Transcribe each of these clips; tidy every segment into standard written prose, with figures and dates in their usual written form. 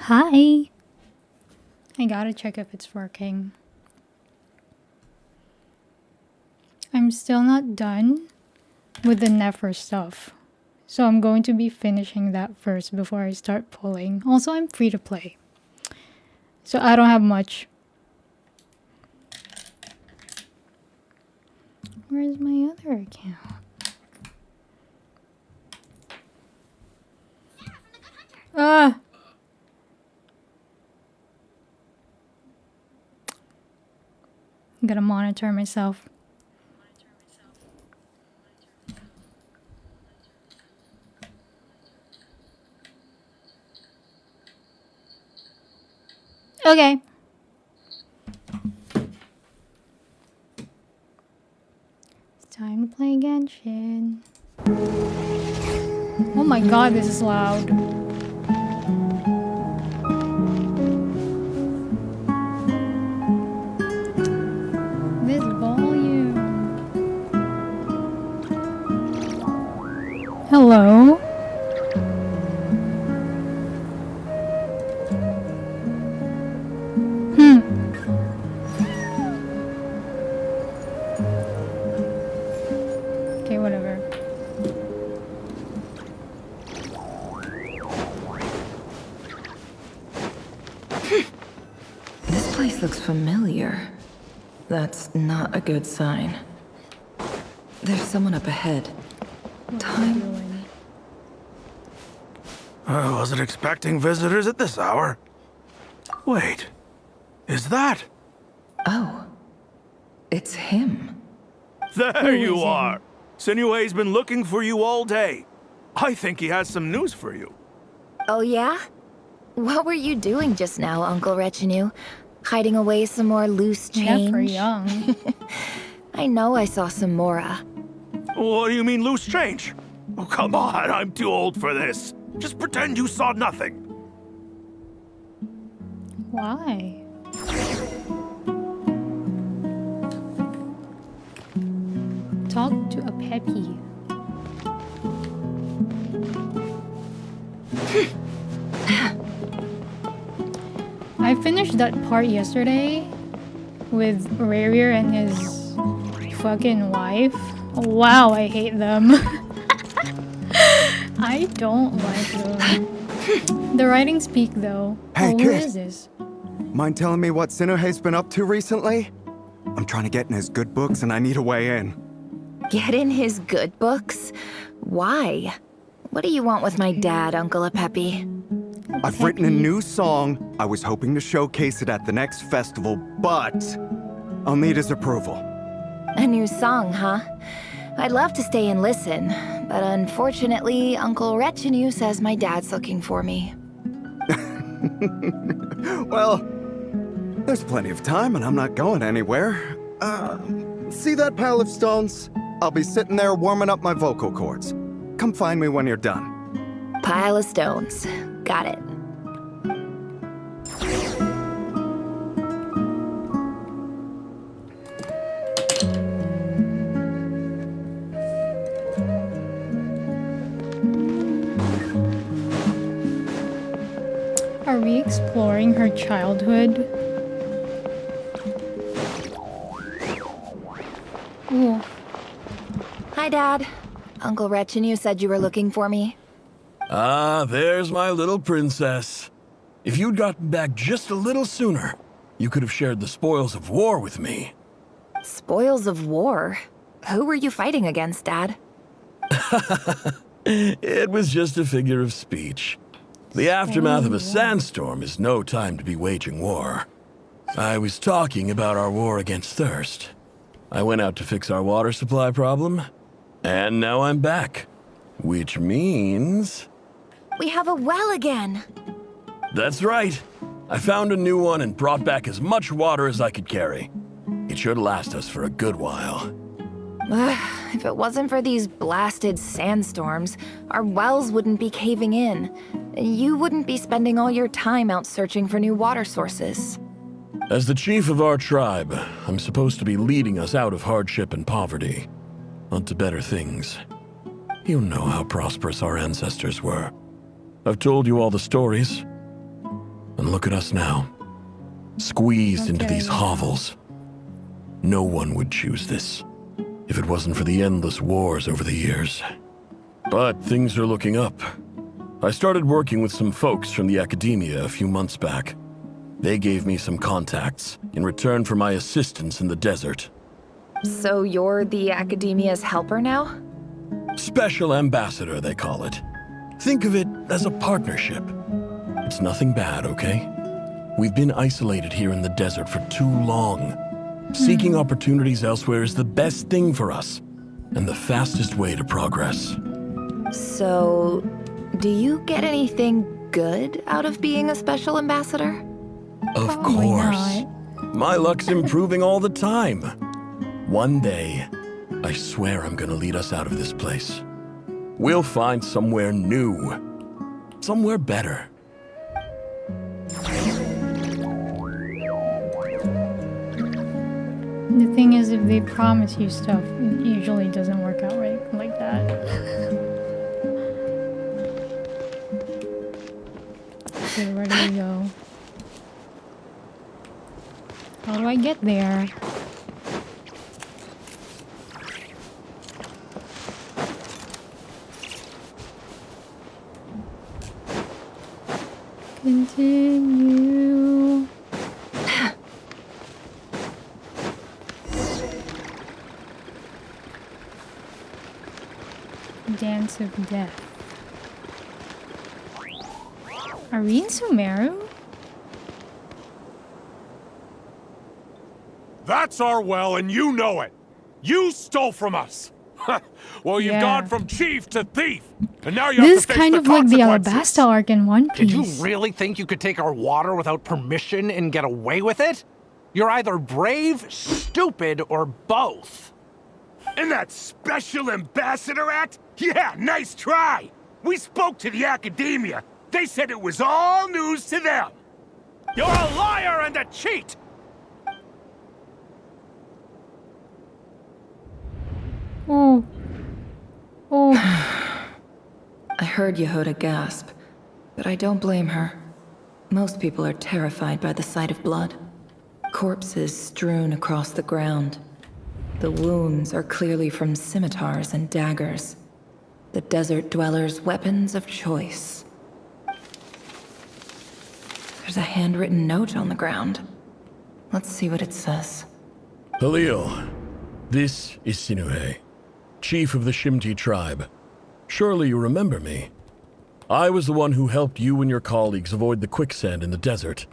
Hi. I gotta check if it's working. I'm still not done with the Nefer stuff. So I'm going to be finishing that first before I start pulling. Also, I'm free to play. So I don't have much. Where's my other account? Ah! I'm gonna monitor myself. Okay. It's time to play Genshin. Oh my god, this is loud. This volume. Hello? Okay, whatever. This place looks familiar. That's not a good sign. There's someone up ahead. Time. I wasn't expecting visitors at this hour. Wait, is that? Oh, it's him. There you are! Sinue's been looking for you all day. I think he has some news for you. Oh yeah? What were you doing just now, Uncle Retinue? Hiding away some more loose change? Never young. I know I saw some Mora. What do you mean loose change? Oh, come on, I'm too old for this. Just pretend you saw nothing. Why? Talk to a Peppy. I finished that part yesterday with Rarier and his fucking wife. Wow, I hate them. I don't like them. The writing's peak though. Hey, Who kid. is this? Mind telling me what Sinuhe's been up to recently? I'm trying to get in his good books and I need a way in. Get in his good books? Why? What do you want with my dad, Uncle Apepi? I've written a new song. I was hoping to showcase it at the next festival, but I'll need his approval. A new song, huh? I'd love to stay and listen, but unfortunately, Uncle Retinue says my dad's looking for me. Well, there's plenty of time and I'm not going anywhere. See that pile of stones? I'll be sitting there warming up my vocal cords. Come find me when you're done. Pile of stones. Got it. Are we exploring her childhood? Ooh. Hi, Dad. Uncle Retinue said you were looking for me. Ah, there's my little princess. If you'd gotten back just a little sooner, you could have shared the spoils of war with me. Spoils of war? Who were you fighting against, Dad? It was just a figure of speech. The aftermath of a sandstorm is no time to be waging war. I was talking about our war against thirst. I went out to fix our water supply problem, and now I'm back. Which means... We have a well again. That's right. I found a new one and brought back as much water as I could carry. It should last us for a good while. If it wasn't for these blasted sandstorms, our wells wouldn't be caving in. You wouldn't be spending all your time out searching for new water sources. As the chief of our tribe, I'm supposed to be leading us out of hardship and poverty, onto better things. You know how prosperous our ancestors were. I've told you all the stories. And look at us now, squeezed into these hovels. No one would choose this if it wasn't for the endless wars over the years. But things are looking up. I started working with some folks from the academia a few months back. They gave me some contacts in return for my assistance in the desert. So you're the Academia's helper now? Special ambassador, they call it. Think of it as a partnership. It's nothing bad, okay? We've been isolated here in the desert for too long. Seeking opportunities elsewhere is the best thing for us, and the fastest way to progress. So, do you get anything good out of being a special ambassador? Of Probably course. My luck's improving all the time. One day, I swear I'm gonna lead us out of this place. We'll find somewhere new. Somewhere better. The thing is, if they promise you stuff, it usually doesn't work out right like that. Okay, where do we go? How do I get there? Continue. Dance of Death. Are we in Sumeru? That's our well, and you know it. You stole from us. Well, you've Yeah. gone from chief to thief, and now you This have is to face kind the of like the consequences. Alabasta arc in One Did Piece. you really think you could take our water without permission and get away with it? You're either brave, stupid, or both. In that Special Ambassador Act? Yeah, nice try! We spoke to the Academia. They said it was all news to them. You're a liar and a cheat! Oh. Oh. I heard Yehuda gasp, but I don't blame her. Most people are terrified by the sight of blood. Corpses strewn across the ground. The wounds are clearly from scimitars and daggers. The desert dwellers' weapons of choice. There's a handwritten note on the ground. Let's see what it says. Halil, this is Sinuhe, chief of the Shimti tribe. Surely you remember me. I was the one who helped you and your colleagues avoid the quicksand in the desert.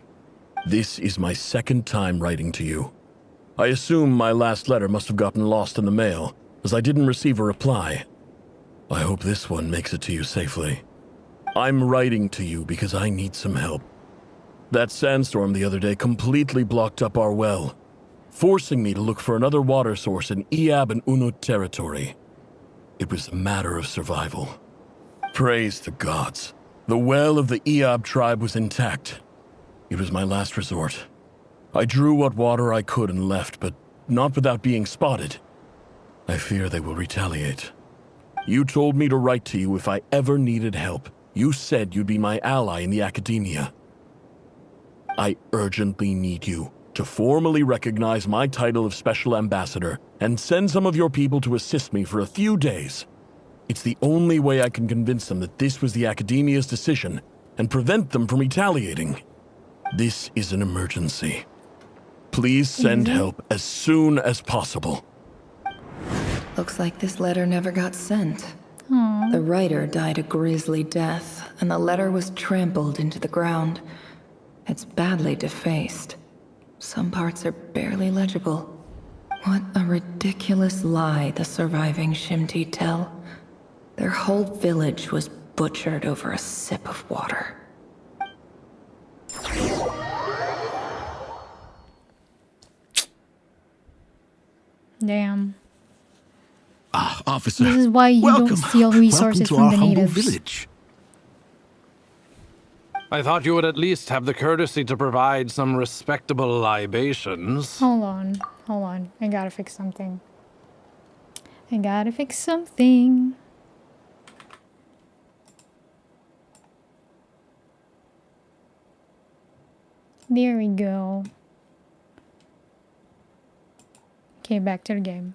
This is my second time writing to you. I assume my last letter must have gotten lost in the mail, as I didn't receive a reply. I hope this one makes it to you safely. I'm writing to you because I need some help. That sandstorm the other day completely blocked up our well, forcing me to look for another water source in Iab and Unut territory. It was a matter of survival. Praise the gods. The well of the Iab tribe was intact. It was my last resort. I drew what water I could and left, but not without being spotted. I fear they will retaliate. You told me to write to you if I ever needed help. You said you'd be my ally in the academia. I urgently need you to formally recognize my title of Special Ambassador and send some of your people to assist me for a few days. It's the only way I can convince them that this was the academia's decision and prevent them from retaliating. This is an emergency. Please send help as soon as possible. Looks like this letter never got sent. The writer died a grisly death, and the letter was trampled into the ground. It's badly defaced. Some parts are barely legible. What a ridiculous lie the surviving Shimti tell. Their whole village was butchered over a sip of water. Damn. Officer. This is why you welcome. don't steal resources Welcome to from our the humble natives. village. I thought you would at least have the courtesy to provide some respectable libations. Hold on. Hold on. I gotta fix something. I gotta fix something. There we go. Okay, back to the game.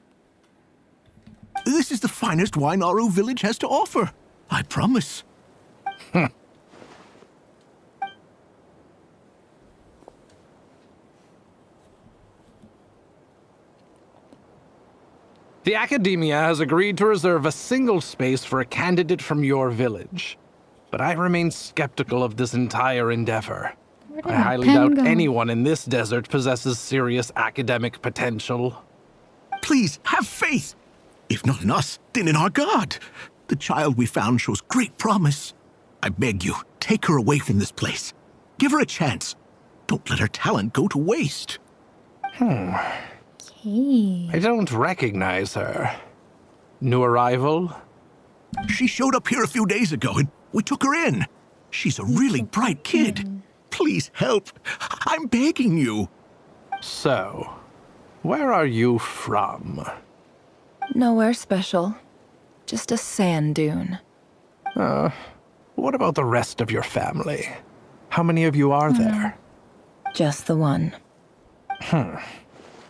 This is the finest wine Aru village has to offer. I promise. The Academia has agreed to reserve a single space for a candidate from your village. But I remain skeptical of this entire endeavor. I highly doubt anyone in this desert possesses serious academic potential. Please, have faith. If not in us, then in our god. The child we found shows great promise. I beg you, take her away from this place. Give her a chance. Don't let her talent go to waste. Okay. I don't recognize her. New arrival? She showed up here a few days ago and we took her in. She's a really bright kid. Please help. I'm begging you. So, where are you from? Nowhere special. Just a sand dune. What about the rest of your family? How many of you are there? Just the one.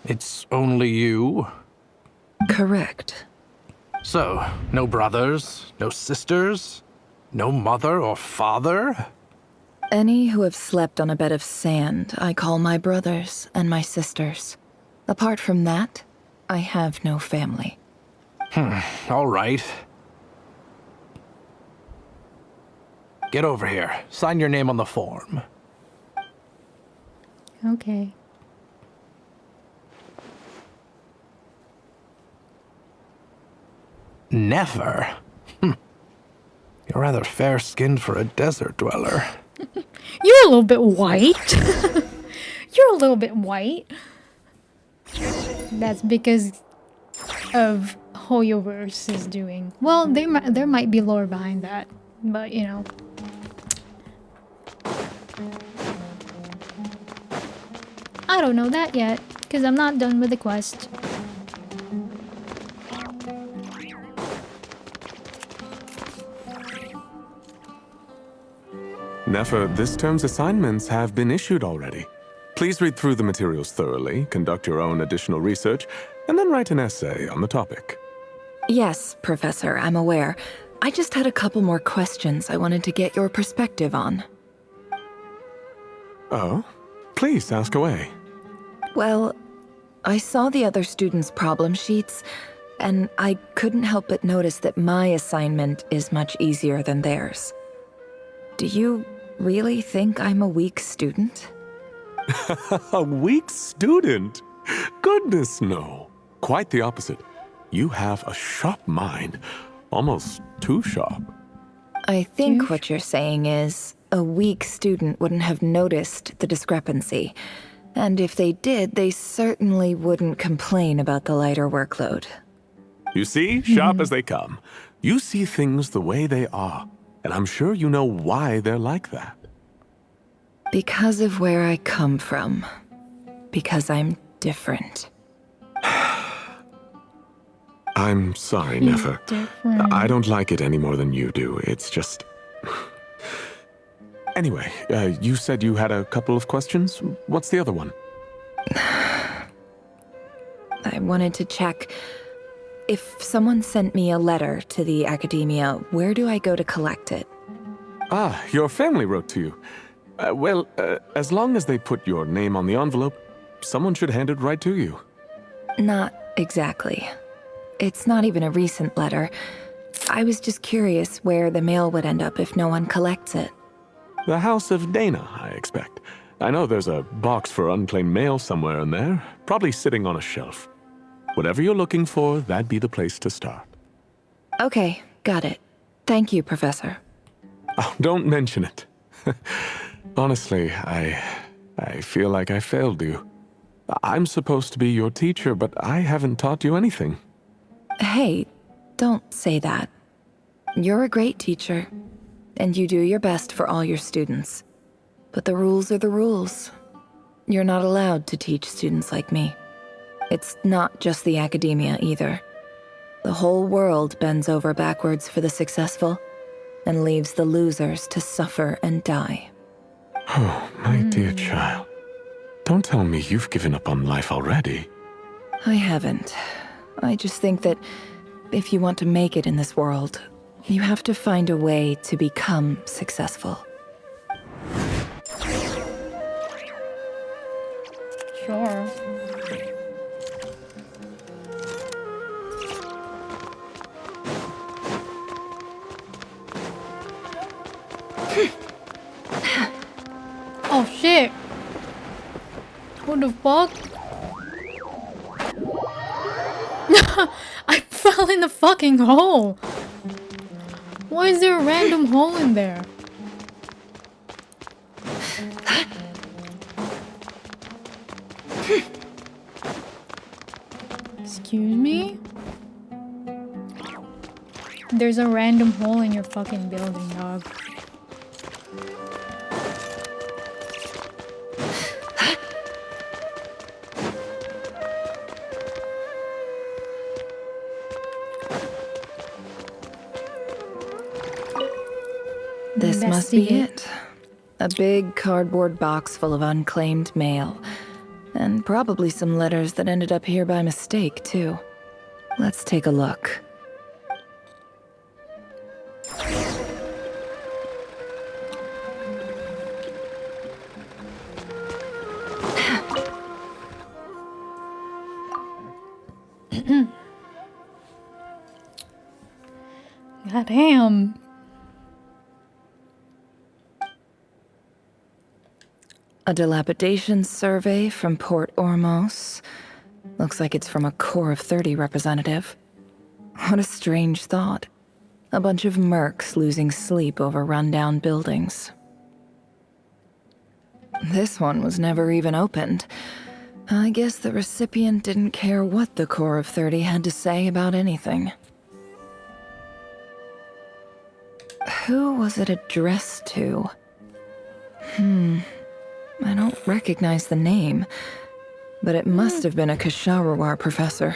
It's only you? Correct. So, no brothers, no sisters, no mother or father? Any who have slept on a bed of sand, I call my brothers and my sisters. Apart from that, I have no family. All right. Get over here. Sign your name on the form. Okay. Never? You're rather fair-skinned for a desert dweller. You're a little bit white. You're a little bit white. That's because of Hoyoverse is doing. Well, there might be lore behind that, but you know. I don't know that yet, because I'm not done with the quest. Nefer, this term's assignments have been issued already. Please read through the materials thoroughly, conduct your own additional research, and then write an essay on the topic. Yes, Professor, I'm aware. I just had a couple more questions I wanted to get your perspective on. Oh? Please, ask away. Well, I saw the other students' problem sheets, and I couldn't help but notice that my assignment is much easier than theirs. Do you really think I'm a weak student? A weak student? Goodness, no. Quite the opposite. You have a sharp mind. Almost too sharp. I think what you're saying is, a weak student wouldn't have noticed the discrepancy. And if they did, they certainly wouldn't complain about the lighter workload. You see, sharp as they come. You see things the way they are. And I'm sure you know why they're like that. Because of where I come from. Because I'm different. I'm sorry, Nefer. I don't like it any more than you do. It's just... Anyway, you said you had a couple of questions. What's the other one? I wanted to check. If someone sent me a letter to the Academia, where do I go to collect it? Ah, your family wrote to you. Well, as long as they put your name on the envelope, someone should hand it right to you. Not exactly. It's not even a recent letter. I was just curious where the mail would end up if no one collects it. The House of Dana, I expect. I know there's a box for unclaimed mail somewhere in there, probably sitting on a shelf. Whatever you're looking for, that'd be the place to start. Okay, got it. Thank you, Professor. Oh, don't mention it. Honestly, I feel like I failed you. I'm supposed to be your teacher, but I haven't taught you anything. Hey, don't say that. You're a great teacher, and you do your best for all your students. But the rules are the rules. You're not allowed to teach students like me. It's not just the Academia either. The whole world bends over backwards for the successful, and leaves the losers to suffer and die. Oh, my dear child. Don't tell me you've given up on life already. I haven't. I just think that if you want to make it in this world, you have to find a way to become successful. Sure. Oh shit! What the fuck? I fell in the fucking hole! Why is there a random hole in there? Excuse me? There's a random hole in your fucking building, dog. This must be it. A big cardboard box full of unclaimed mail. And probably some letters that ended up here by mistake, too. Let's take a look. Goddamn. A dilapidation survey from Port Ormos. Looks like it's from a Corps of 30 representative. What a strange thought. A bunch of mercs losing sleep over rundown buildings. This one was never even opened. I guess the recipient didn't care what the Corps of 30 had to say about anything. Who was it addressed to? I don't recognize the name, but it must have been a Kasharawar professor.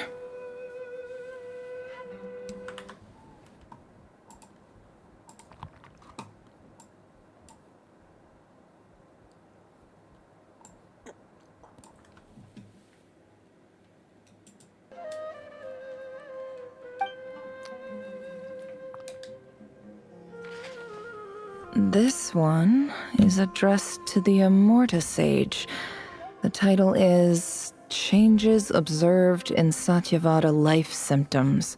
This one is addressed to the Immorta Sage. The title is Changes Observed in Satyavada Life Symptoms.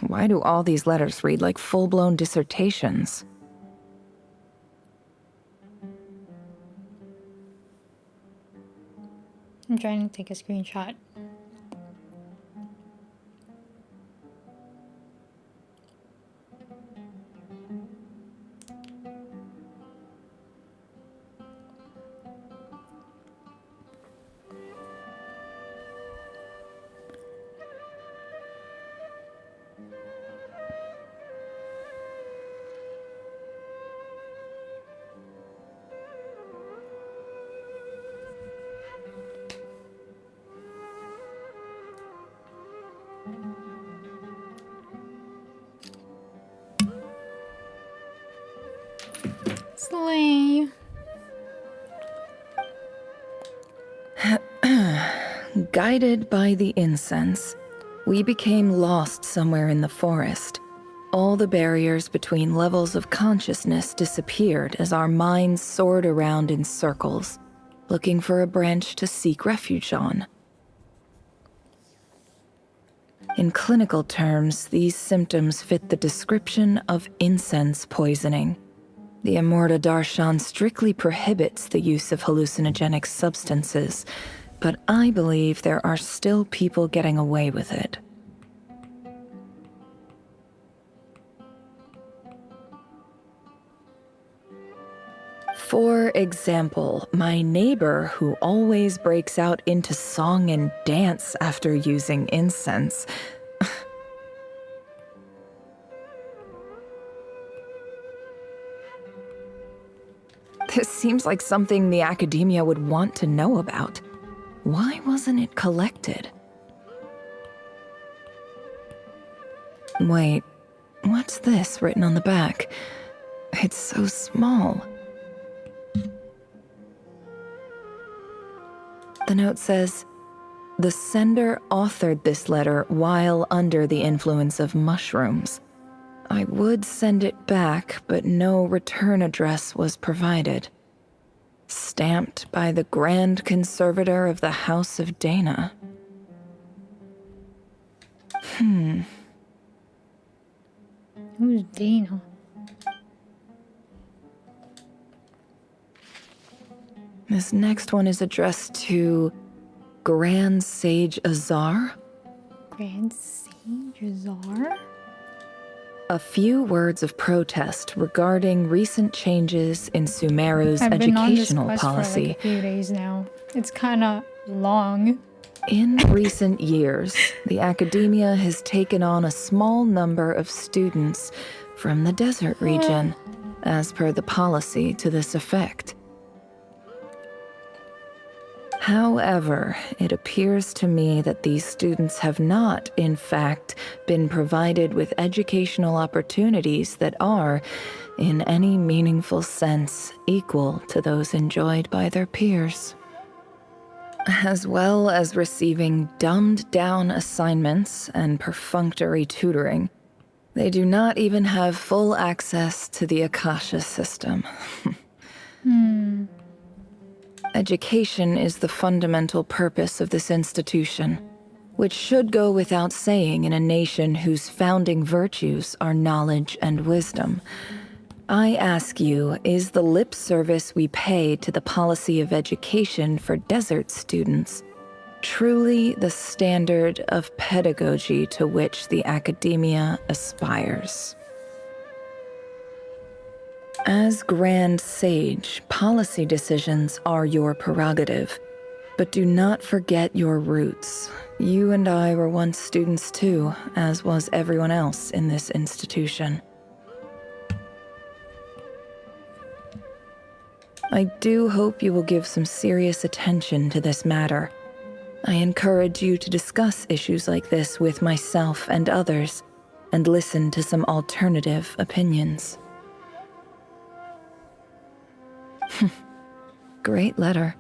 Why do all these letters read like full-blown dissertations? I'm trying to take a screenshot. Slay. Guided by the incense, we became lost somewhere in the forest. All the barriers between levels of consciousness disappeared as our minds soared around in circles, looking for a branch to seek refuge on. In clinical terms, these symptoms fit the description of incense poisoning. The Immorta Darshan strictly prohibits the use of hallucinogenic substances, but I believe there are still people getting away with it. For example, my neighbor who always breaks out into song and dance after using incense. This seems like something the academia would want to know about. Why wasn't it collected? Wait, what's this written on the back? It's so small. note says, "The sender authored this letter while under the influence of mushrooms. I would send it back, but no return address was provided. Stamped by the Grand Conservator of the House of Dana." Who's Dana? This next one is addressed to Grand Sage Azar. Grand Sage Azar? A few words of protest regarding recent changes in Sumeru's I've been on this educational quest policy. for like a few days now. It's kind of long. In recent years, the academia has taken on a small number of students from the desert region, as per the policy to this effect. However, it appears to me that these students have not, in fact, been provided with educational opportunities that are, in any meaningful sense, equal to those enjoyed by their peers. As well as receiving dumbed-down assignments and perfunctory tutoring, they do not even have full access to the Akasha system. Education is the fundamental purpose of this institution, which should go without saying in a nation whose founding virtues are knowledge and wisdom. I ask you, is the lip service we pay to the policy of education for desert students truly the standard of pedagogy to which the academia aspires? As Grand Sage, policy decisions are your prerogative, but do not forget your roots. You and I were once students too, as was everyone else in this institution. I do hope you will give some serious attention to this matter. I encourage you to discuss issues like this with myself and others, and listen to some alternative opinions. Great letter.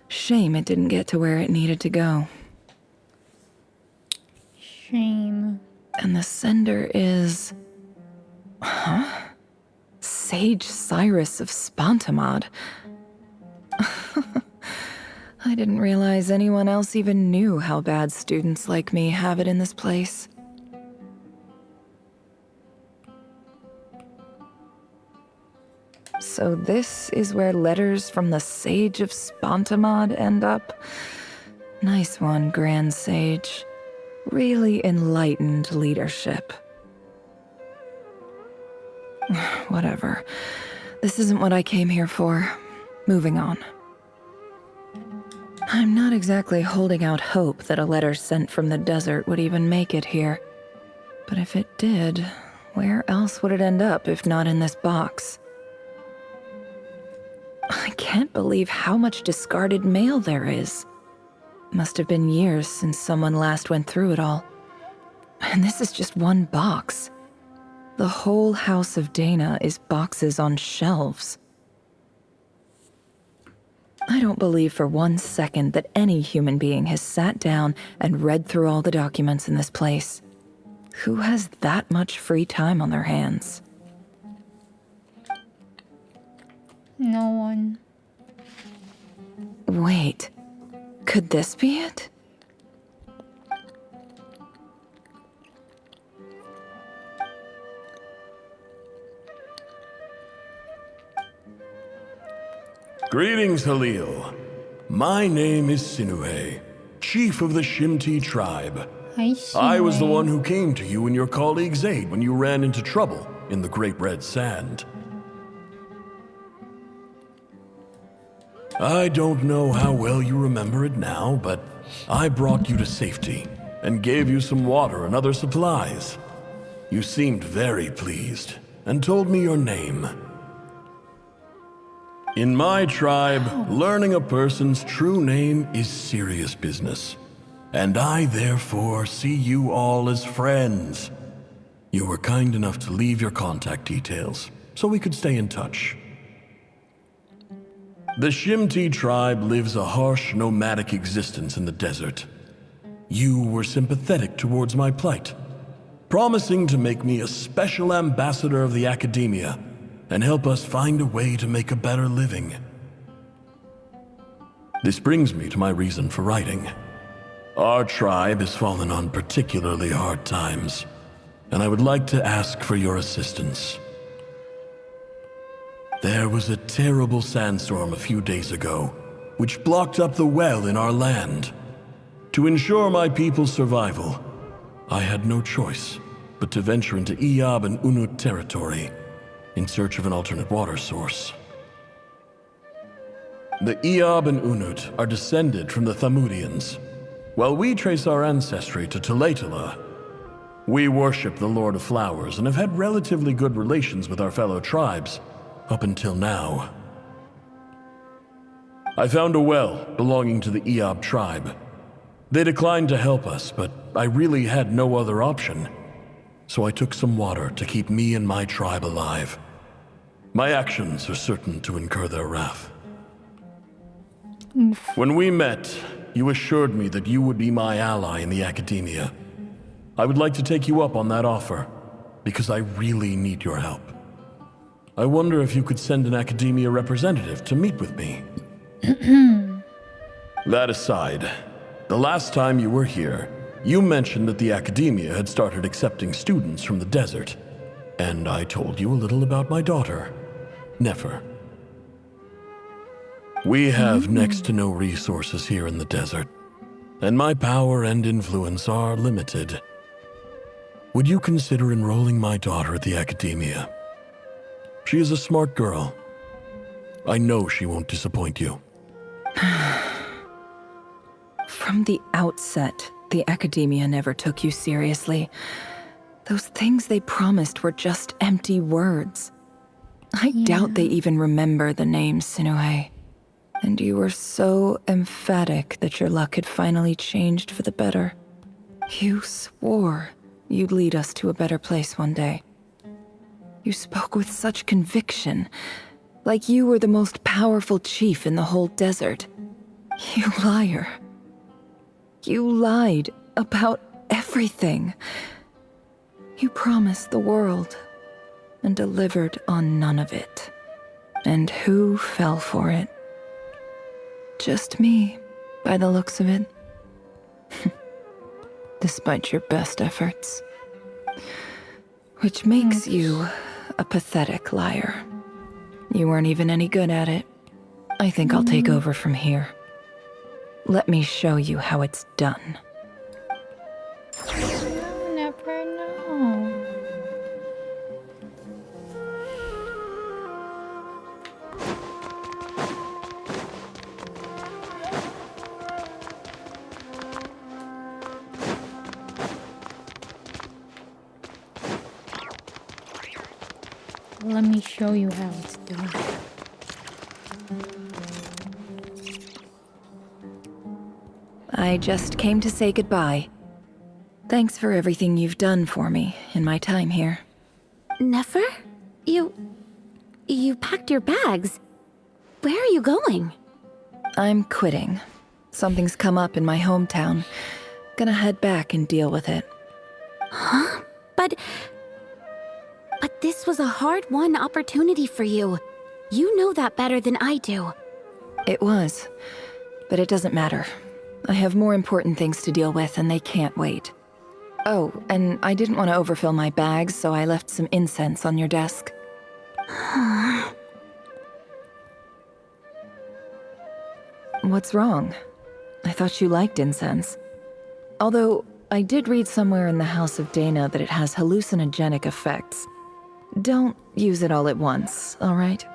Shame it didn't get to where it needed to go. Shame. And the sender is... Sage Cyrus of Spontamod. I didn't realize anyone else even knew how bad students like me have it in this place. So this is where letters from the Sage of Spontamod end up? Nice one, Grand Sage. Really enlightened leadership. Whatever. This isn't what I came here for. Moving on. I'm not exactly holding out hope that a letter sent from the desert would even make it here. But if it did, where else would it end up if not in this box? I can't believe how much discarded mail there is. Must have been years since someone last went through it all. And this is just one box. The whole House of Dana is boxes on shelves. I don't believe for 1 second that any human being has sat down and read through all the documents in this place. Who has that much free time on their hands? No one. Wait, could this be it? Greetings, Halil. My name is Sinuhe, chief of the Shimti tribe. I was the one who came to you and your colleague's aid when you ran into trouble in the Great Red Sand. I don't know how well you remember it now, but I brought you to safety and gave you some water and other supplies. You seemed very pleased and told me your name. In my tribe, learning a person's true name is serious business, and I therefore see you all as friends. You were kind enough to leave your contact details, so we could stay in touch. The Shimti tribe lives a harsh, nomadic existence in the desert. You were sympathetic towards my plight, promising to make me a special ambassador of the Academia and help us find a way to make a better living. This brings me to my reason for writing. Our tribe has fallen on particularly hard times, and I would like to ask for your assistance. There was a terrible sandstorm a few days ago, which blocked up the well in our land. To ensure my people's survival, I had no choice but to venture into Iyab and Unut territory in search of an alternate water source. The Iyab and Unut are descended from the Thamudians. While we trace our ancestry to Tulatala, we worship the Lord of Flowers and have had relatively good relations with our fellow tribes up until now. I found a well belonging to the Iyab tribe. They declined to help us, but I really had no other option. So I took some water to keep me and my tribe alive. My actions are certain to incur their wrath. When we met, you assured me that you would be my ally in the Academia. I would like to take you up on that offer, because I really need your help. I wonder if you could send an Academia representative to meet with me. That aside, the last time you were here, you mentioned that the Academia had started accepting students from the desert, and I told you a little about my daughter, Nefer. We have next to no resources here in the desert, and my power and influence are limited. Would you consider enrolling my daughter at the Academia? She is a smart girl. I know she won't disappoint you. From the outset, the Academia never took you seriously. Those things they promised were just empty words. I doubt they even remember the name Sinuhe. And you were so emphatic that your luck had finally changed for the better. You swore you'd lead us to a better place one day. You spoke with such conviction, like you were the most powerful chief in the whole desert. You liar. You lied about everything. You promised the world and delivered on none of it. And who fell for it? Just me, by the looks of it. Despite your best efforts. Which makes you a pathetic liar. You weren't even any good at it. I think I'll take over from here. Let me show you how it's done. You never know. Let me show you how it's done. I just came to say goodbye. Thanks for everything you've done for me in my time here. Nefer? You packed your bags. Where are you going? I'm quitting. Something's come up in my hometown. Gonna head back and deal with it. Huh? But this was a hard-won opportunity for you. You know that better than I do. It was, but it doesn't matter. I have more important things to deal with, and they can't wait. Oh, and I didn't want to overfill my bags, so I left some incense on your desk. What's wrong? I thought you liked incense. Although, I did read somewhere in the House of Dana that it has hallucinogenic effects. Don't use it all at once, all right?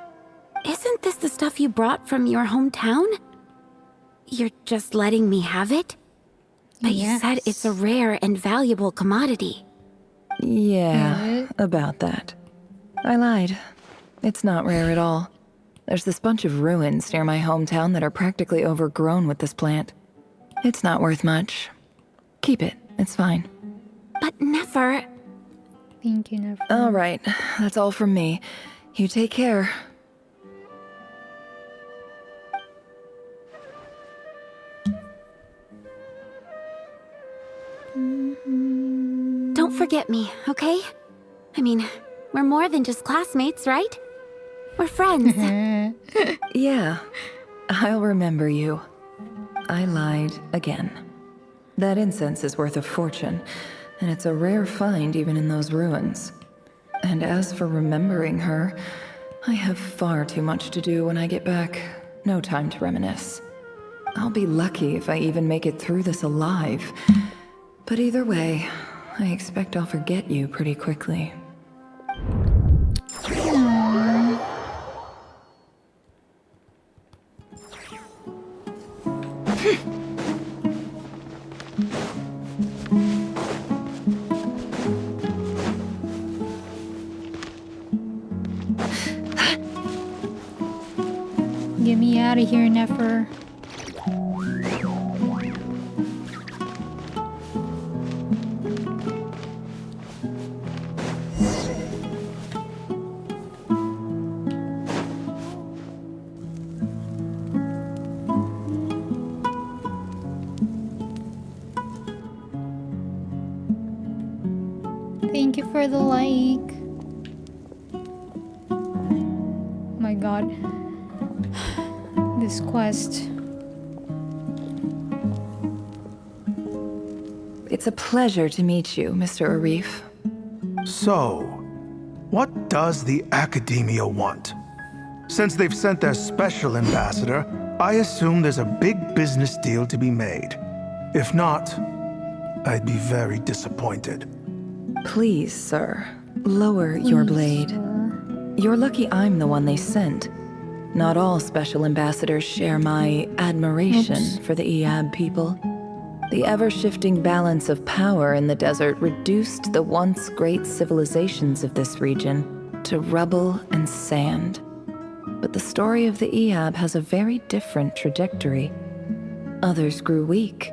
Isn't this the stuff you brought from your hometown? You're just letting me have it? But you said it's a rare and valuable commodity. Yeah, about that. I lied. It's not rare at all. There's this bunch of ruins near my hometown that are practically overgrown with this plant. It's not worth much. Keep it, it's fine. But Nefer... Thank you, Nefer. All right, that's all from me. You take care. forget me, okay? I mean, we're more than just classmates, right? We're friends. Yeah, I'll remember you. I lied again. That incense is worth a fortune, and it's a rare find even in those ruins. And as for remembering her, I have far too much to do when I get back. No time to reminisce. I'll be lucky if I even make it through this alive. But either way, I expect I'll forget you pretty quickly. Get me out of here, Nefer. Thank you for the like. My god. This quest. It's a pleasure to meet you, Mr. Arif. So, what does the Academia want? Since they've sent their special ambassador, I assume there's a big business deal to be made. If not, I'd be very disappointed. Please, sir, lower your blade. You're lucky I'm the one they sent. Not all special ambassadors share my admiration for the Iab people. The ever-shifting balance of power in the desert reduced the once great civilizations of this region to rubble and sand. But the story of the Iab has a very different trajectory. Others grew weak,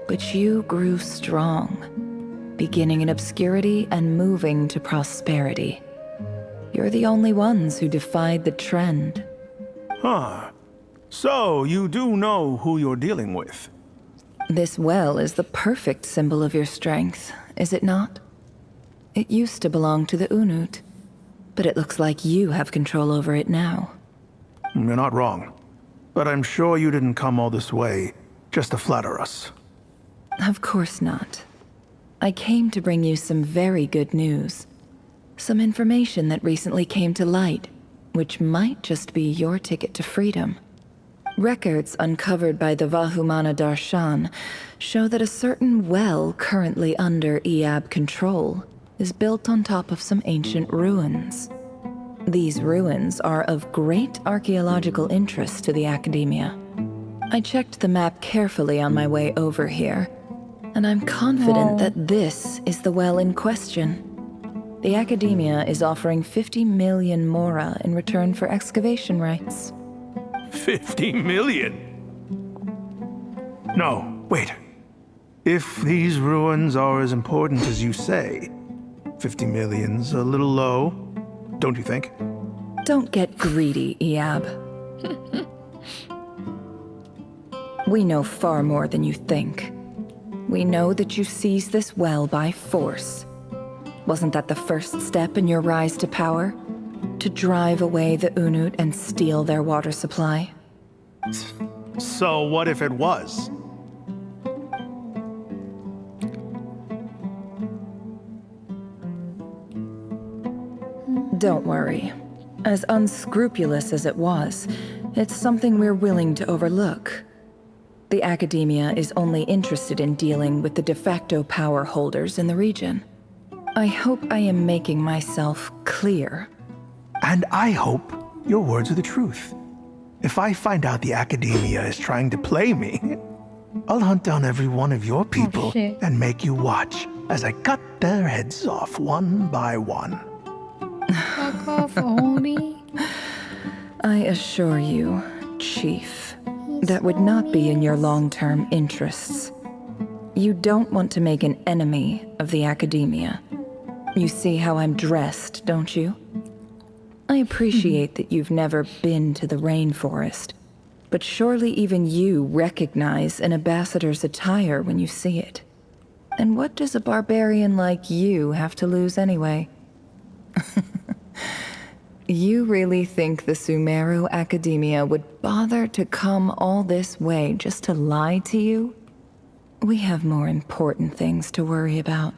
but you grew strong, beginning in obscurity and moving to prosperity. You're the only ones who defied the trend. Huh. So, you do know who you're dealing with? This well is the perfect symbol of your strength, is it not? It used to belong to the Unut, but it looks like you have control over it now. You're not wrong. But I'm sure you didn't come all this way just to flatter us. Of course not. I came to bring you some very good news. Some information that recently came to light, which might just be your ticket to freedom. Records uncovered by the Vahumana Darshan show that a certain well currently under Iab control is built on top of some ancient ruins. These ruins are of great archaeological interest to the Academia. I checked the map carefully on my way over here, and I'm confident that this is the well in question. The Academia is offering 50 million mora in return for excavation rights. 50 million? No, wait. If these ruins are as important as you say, 50 million's a little low, don't you think? Don't get greedy, Iab. We know far more than you think. We know that you seized this well by force. Wasn't that the first step in your rise to power? To drive away the Unut and steal their water supply? So what if it was? Don't worry. As unscrupulous as it was, it's something we're willing to overlook. The Academia is only interested in dealing with the de facto power holders in the region. I hope I am making myself clear. And I hope your words are the truth. If I find out the Academia is trying to play me, I'll hunt down every one of your people and make you watch as I cut their heads off one by one. Fuck off, homie. I assure you, Chief, that would not be in your long-term interests. You don't want to make an enemy of the Academia. You see how I'm dressed, don't you? I appreciate that you've never been to the rainforest, but surely even you recognize an ambassador's attire when you see it. And what does a barbarian like you have to lose anyway? You really think the Sumeru Academia would bother to come all this way just to lie to you? We have more important things to worry about.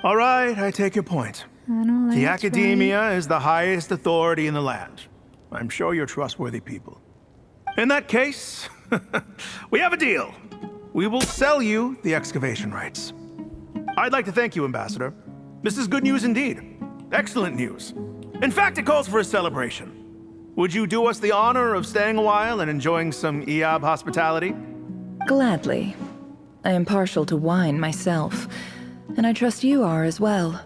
All right, I take your point. The Academia is the highest authority in the land. I'm sure you're trustworthy people. In that case, we have a deal. We will sell you the excavation rights. I'd like to thank you, Ambassador. This is good news indeed. Excellent news. In fact, it calls for a celebration. Would you do us the honor of staying a while and enjoying some Eob hospitality? Gladly. I am partial to wine myself, and I trust you are as well.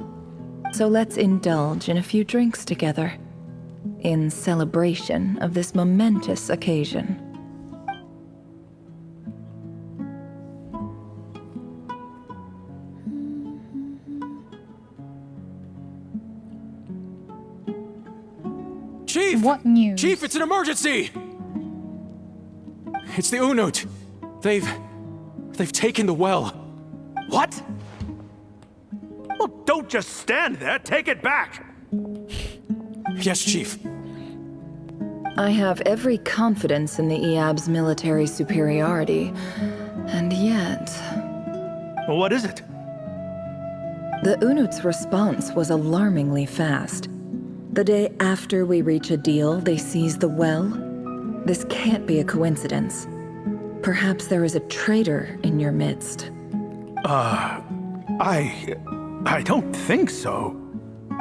So let's indulge in a few drinks together, in celebration of this momentous occasion. Chief! What news? Chief, it's an emergency! It's the Unut. They've taken the well. What? Well, don't just stand there. Take it back. Yes, Chief. I have every confidence in the Eob's military superiority, and yet... Well, what is it? The Unut's response was alarmingly fast. The day after we reach a deal, they seize the well. This can't be a coincidence. Perhaps there is a traitor in your midst. I don't think so.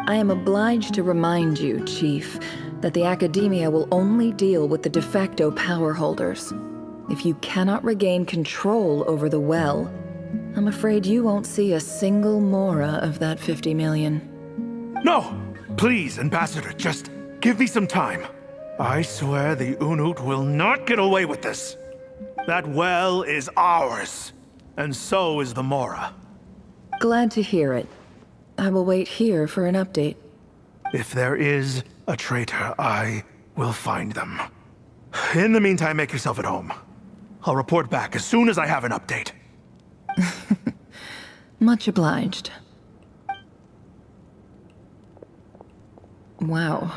I am obliged to remind you, Chief, that the Academia will only deal with the de facto power holders. If you cannot regain control over the well, I'm afraid you won't see a single mora of that 50 million. No! Please, Ambassador, just give me some time. I swear the Unut will not get away with this. That well is ours, and so is the Mora. Glad to hear it. I will wait here for an update. If there is a traitor, I will find them. In the meantime, make yourself at home. I'll report back as soon as I have an update. Much obliged. Wow.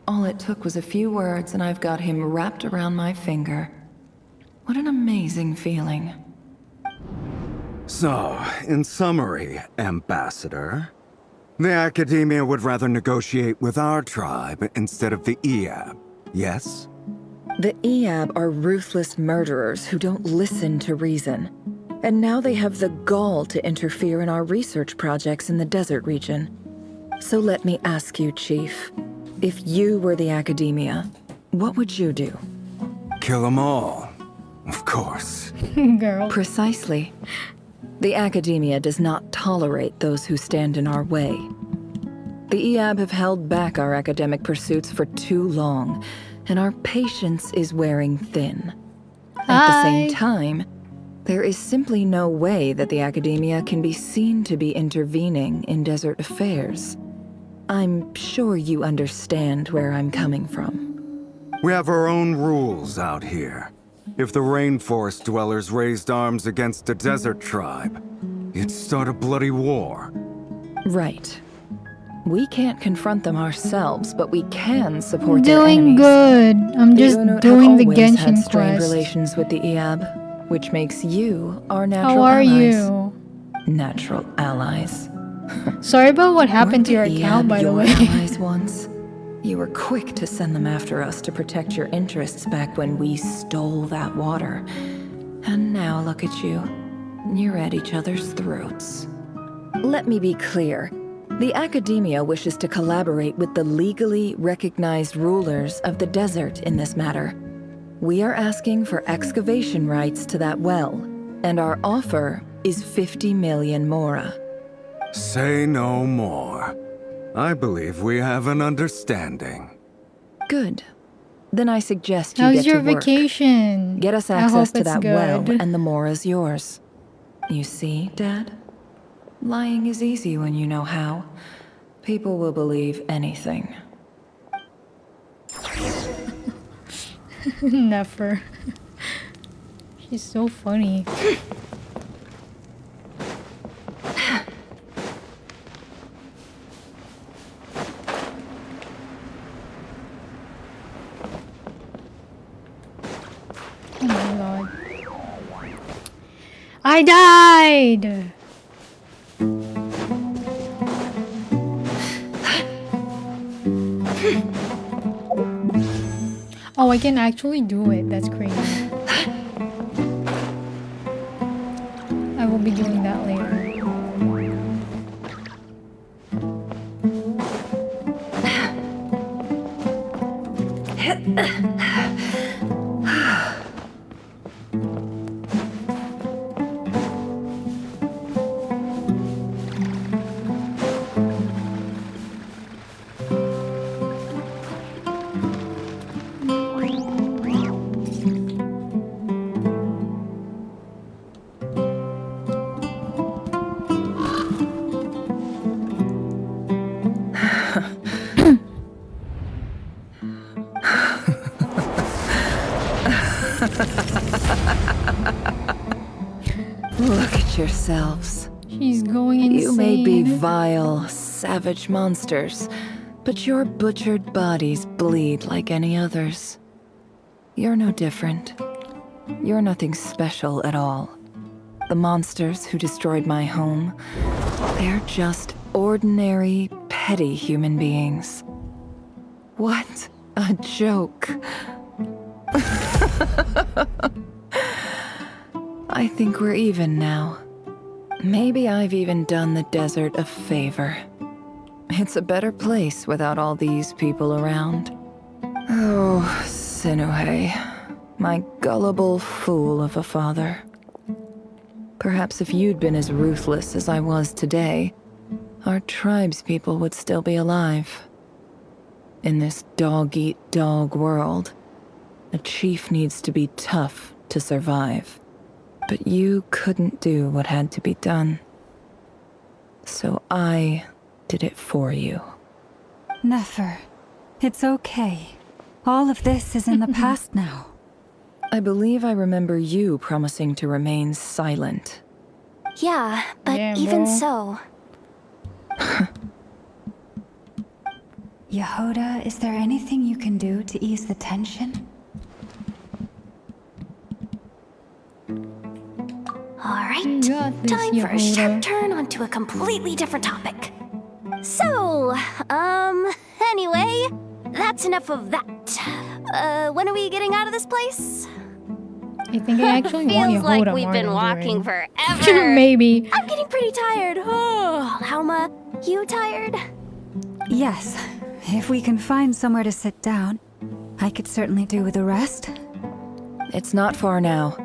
All it took was a few words and I've got him wrapped around my finger. What an amazing feeling. So, in summary, Ambassador, the Academia would rather negotiate with our tribe instead of the Eob, yes? The Eob are ruthless murderers who don't listen to reason. And now they have the gall to interfere in our research projects in the desert region. So let me ask you, Chief. If you were the Academia, what would you do? Kill them all. Of course. Girl. Precisely. The Academia does not tolerate those who stand in our way. The Eob have held back our academic pursuits for too long, and our patience is wearing thin. At the same time, there is simply no way that the Academia can be seen to be intervening in desert affairs. I'm sure you understand where I'm coming from. We have our own rules out here. If the rainforest dwellers raised arms against a desert tribe, it'd start a bloody war. Right. We can't confront them ourselves, but we can support their enemies. Doing good. I'm just doing the Genshin had strained quest. relations with the Eob, which makes you our natural How are allies. you? Natural allies. Sorry about what happened to your Weren't the account, Eob by the your way. allies once? You were quick to send them after us to protect your interests back when we stole that water. And now look at you. You're at each other's throats. Let me be clear. The Academia wishes to collaborate with the legally recognized rulers of the desert in this matter. We are asking for excavation rights to that well, and our offer is 50 million mora. Say no more. I believe we have an understanding. Good. Then I suggest you How's get your to work. vacation? Get us I access hope to it's that well, good. and the mora's yours. You see, Dad? Lying is easy when you know how. People will believe anything. Never. She's so funny. Oh my god. I died! Oh, I can actually do it. That's crazy. I will be doing that later. Look at yourselves. She's going insane. You may be vile, savage monsters, but your butchered bodies bleed like any others. You're no different. You're nothing special at all. The monsters who destroyed my home, they're just ordinary, petty human beings. What a joke. I think we're even now. Maybe I've even done the desert a favor. It's a better place without all these people around. Oh, Sinuhe, my gullible fool of a father. Perhaps if you'd been as ruthless as I was today, our tribespeople would still be alive. In this dog-eat-dog world, a chief needs to be tough to survive. But you couldn't do what had to be done. So I did it for you. Nefer, it's okay. All of this is in the past now. I believe I remember you promising to remain silent. Yeah, but Yeah, even bro. so. Yehoda, is there anything you can do to ease the tension? Alright, You got this, time for a Yehoda. sharp turn onto a completely different topic. So, anyway, that's enough of that. When are we getting out of this place? I think I actually want Feels Yehoda like more we've been than walking Durin. forever. Maybe. I'm getting pretty tired. Oh, Halma, you tired? Yes. If we can find somewhere to sit down, I could certainly do with a rest. It's not far now.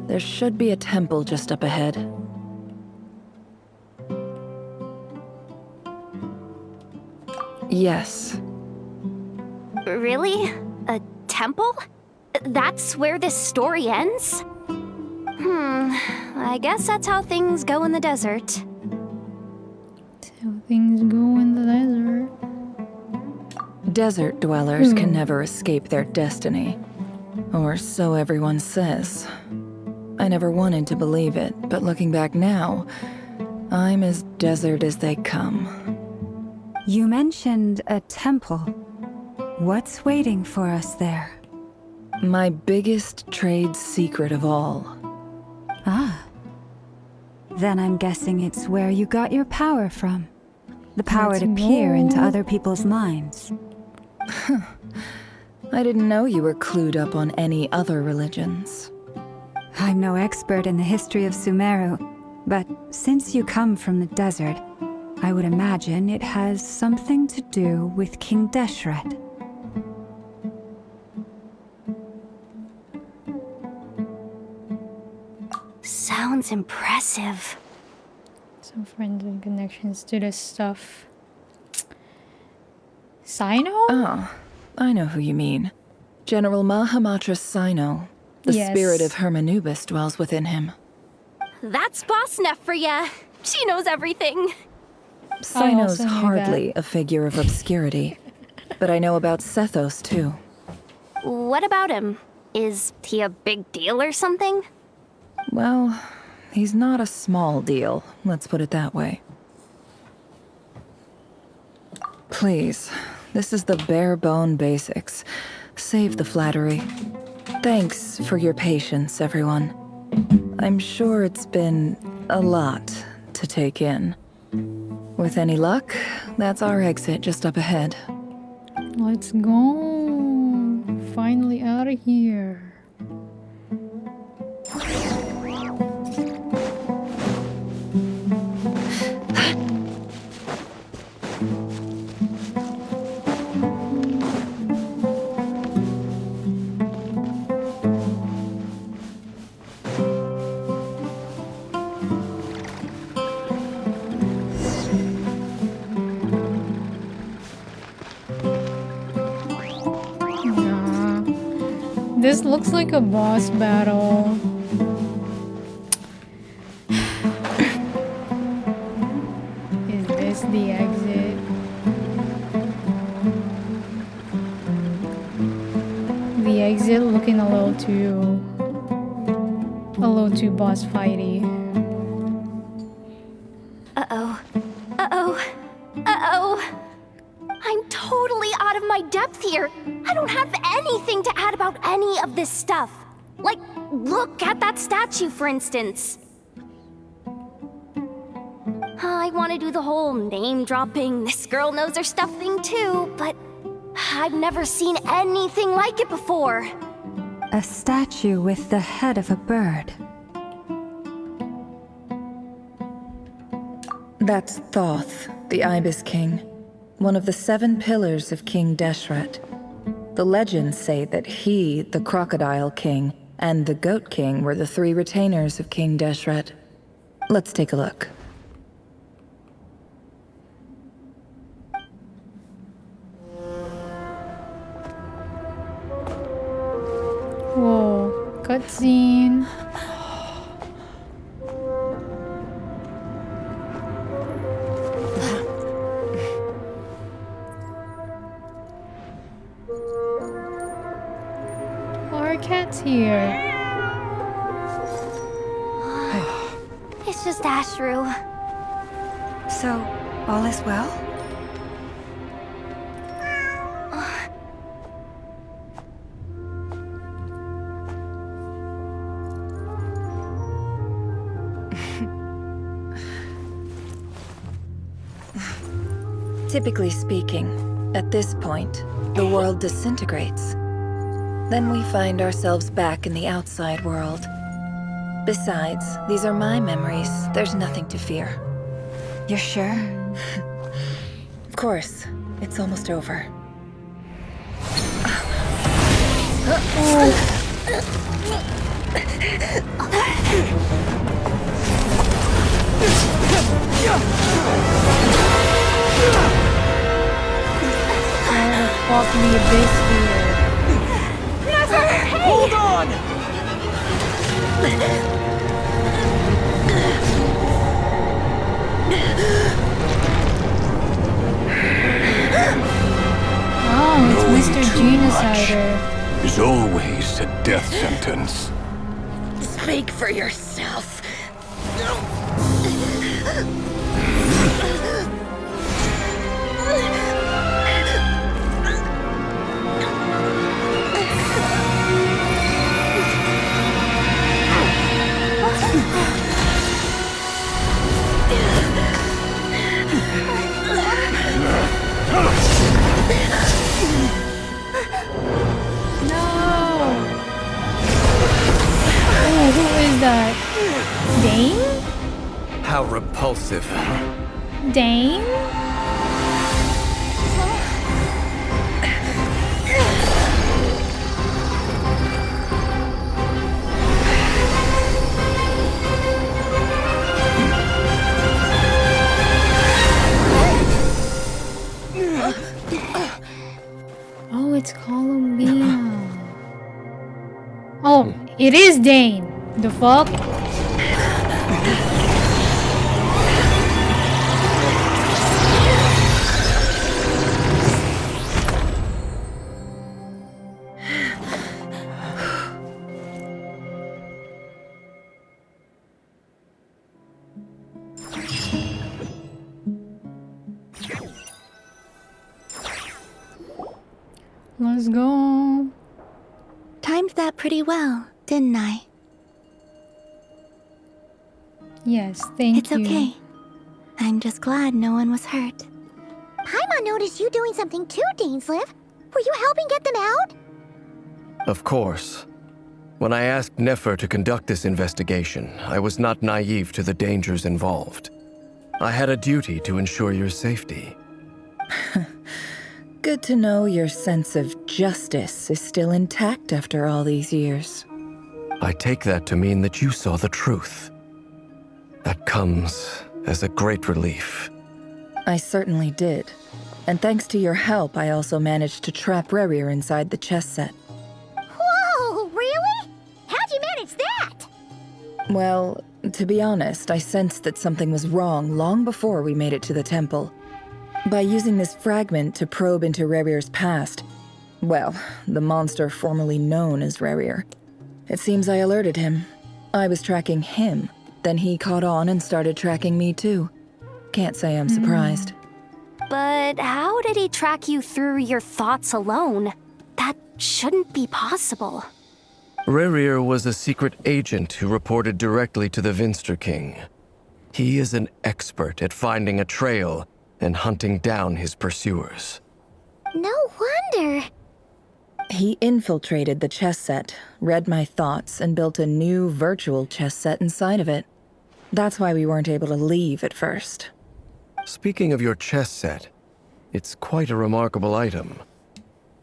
There should be a temple just up ahead. Yes. Really? A temple? That's where this story ends? I guess that's how things go in the desert. That's how things go in the desert. Desert dwellers can never escape their destiny. Or so everyone says. I never wanted to believe it, but looking back now, I'm as desert as they come. You mentioned a temple. What's waiting for us there? My biggest trade secret of all. Ah. Then I'm guessing it's where you got your power from. The power Let's to peer into go. other people's minds. I didn't know you were clued up on any other religions. I'm no expert in the history of Sumeru, but since you come from the desert, I would imagine it has something to do with King Deshret. Sounds impressive. Some friends and connections to this stuff. Sino? Oh, I know who you mean. General Mahamatra Sino. The Yes. spirit of Hermanubis dwells within him. That's Boss Neff for ya. She knows everything. Sino's also knew hardly a figure of obscurity. But I know about Sethos, too. What about him? Is he a big deal or something? Well, he's not a small deal, let's put it that way. Please, this is the bare bone basics. Save the flattery. Thanks for your patience, everyone. I'm sure it's been a lot to take in. With any luck, that's our exit just up ahead. Let's go. Finally out of here. This looks like a boss battle. Is this the exit? The exit looking a little too boss fighty. Uh-oh. Uh-oh. Uh-oh. I'm totally out of my depth here. I don't have anything to add about any of this stuff. Like, look at that statue, for instance. I want to do the whole name-dropping, this girl knows her stuff thing too, but I've never seen anything like it before. A statue with the head of a bird. That's Thoth, the Ibis King. One of the 7 pillars of King Deshret. The legends say that he, the Crocodile King, and the Goat King were the 3 retainers of King Deshret. Let's take a look. Whoa, cutscene. Our cat's here. It's just Ashru. So, all is well? Typically speaking, at this point, the world disintegrates. Then we find ourselves back in the outside world. Besides, these are my memories. There's nothing to fear. You're sure? Of course. It's almost over. Walk the abyss here. Never! Hey! Hold on! Oh, it's Mr. Genocider. Is always a death sentence. Speak for yourself. Who is that? Dane? How repulsive. Dane? Oh, it's Columbia. Oh, it is Dane. The fuck? Let's go. Timed that pretty well, didn't I? Yes, thank you. It's okay. I'm just glad no one was hurt. Paimon noticed you doing something too, Dainsleif. Were you helping get them out? Of course. When I asked Nefer to conduct this investigation, I was not naive to the dangers involved. I had a duty to ensure your safety. Good to know your sense of justice is still intact after all these years. I take that to mean that you saw the truth. That comes as a great relief. I certainly did. And thanks to your help, I also managed to trap Rerir inside the chess set. Whoa, really? How'd you manage that? Well, to be honest, I sensed that something was wrong long before we made it to the temple. By using this fragment to probe into Rerir's past, well, the monster formerly known as Rerir, it seems I alerted him. I was tracking him, then he caught on and started tracking me too. Can't say I'm surprised. But how did he track you through your thoughts alone? That shouldn't be possible. Rerir was a secret agent who reported directly to the Vinster King. He is an expert at finding a trail and hunting down his pursuers. No wonder. He infiltrated the chess set, read my thoughts, and built a new virtual chess set inside of it. That's why we weren't able to leave at first. Speaking of your chess set, it's quite a remarkable item.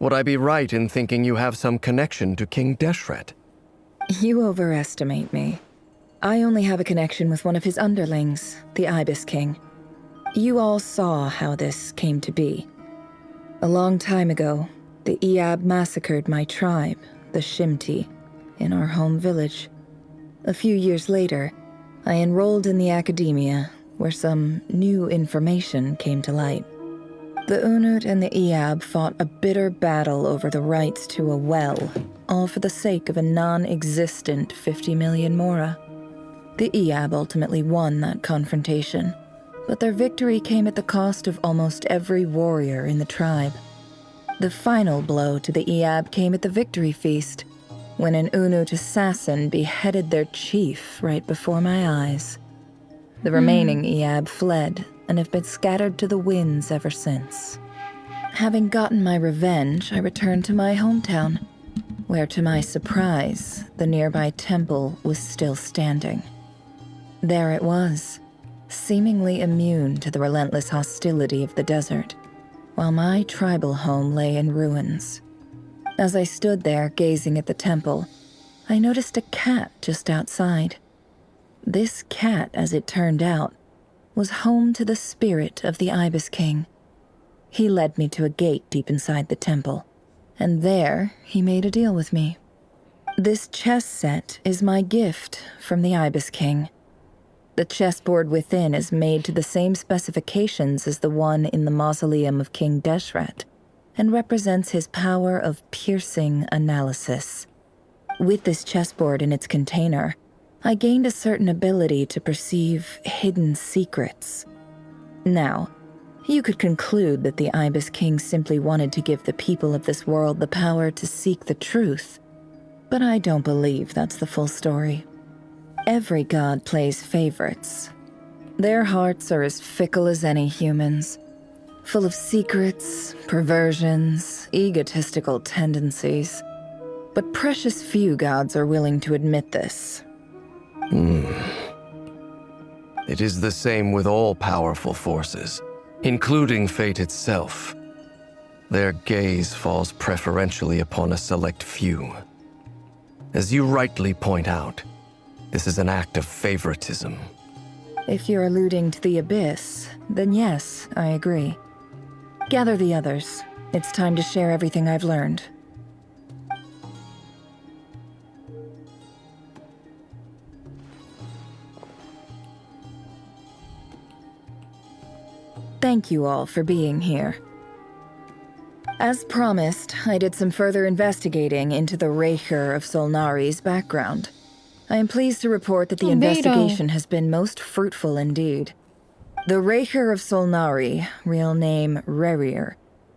Would I be right in thinking you have some connection to King Deshret? You overestimate me. I only have a connection with one of his underlings, the Ibis King. You all saw how this came to be. A long time ago, the Iab massacred my tribe, the Shimti, in our home village. A few years later, I enrolled in the academia, where some new information came to light. The Unut and the Iab fought a bitter battle over the rights to a well, all for the sake of a non-existent 50 million mora. The Iab ultimately won that confrontation, but their victory came at the cost of almost every warrior in the tribe. The final blow to the Iab came at the victory feast, when an Unut assassin beheaded their chief right before my eyes. The remaining Iab fled and have been scattered to the winds ever since. Having gotten my revenge, I returned to my hometown, where to my surprise, the nearby temple was still standing. There it was, seemingly immune to the relentless hostility of the desert, while my tribal home lay in ruins. As I stood there gazing at the temple, I noticed a cat just outside. This cat, as it turned out, was home to the spirit of the Ibis King. He led me to a gate deep inside the temple, and there he made a deal with me. This chess set is my gift from the Ibis King. The chessboard within is made to the same specifications as the one in the mausoleum of King Deshret, and represents his power of piercing analysis. With this chessboard in its container, I gained a certain ability to perceive hidden secrets. Now, you could conclude that the Ibis King simply wanted to give the people of this world the power to seek the truth, but I don't believe that's the full story. Every god plays favorites. Their hearts are as fickle as any human's, full of secrets, perversions, egotistical tendencies. But precious few gods are willing to admit this. It is the same with all powerful forces, including fate itself. Their gaze falls preferentially upon a select few. As you rightly point out, this is an act of favoritism. If you're alluding to the Abyss, then yes, I agree. Gather the others. It's time to share everything I've learned. Thank you all for being here. As promised, I did some further investigating into the Raker of Solnari's background. I am pleased to report that the investigation has been most fruitful indeed. The Raker of Solnari, real name Rerir,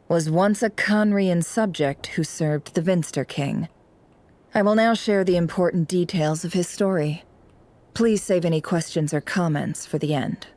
was once a Conrian subject who served the Vinster King. I will now share the important details of his story. Please save any questions or comments for the end.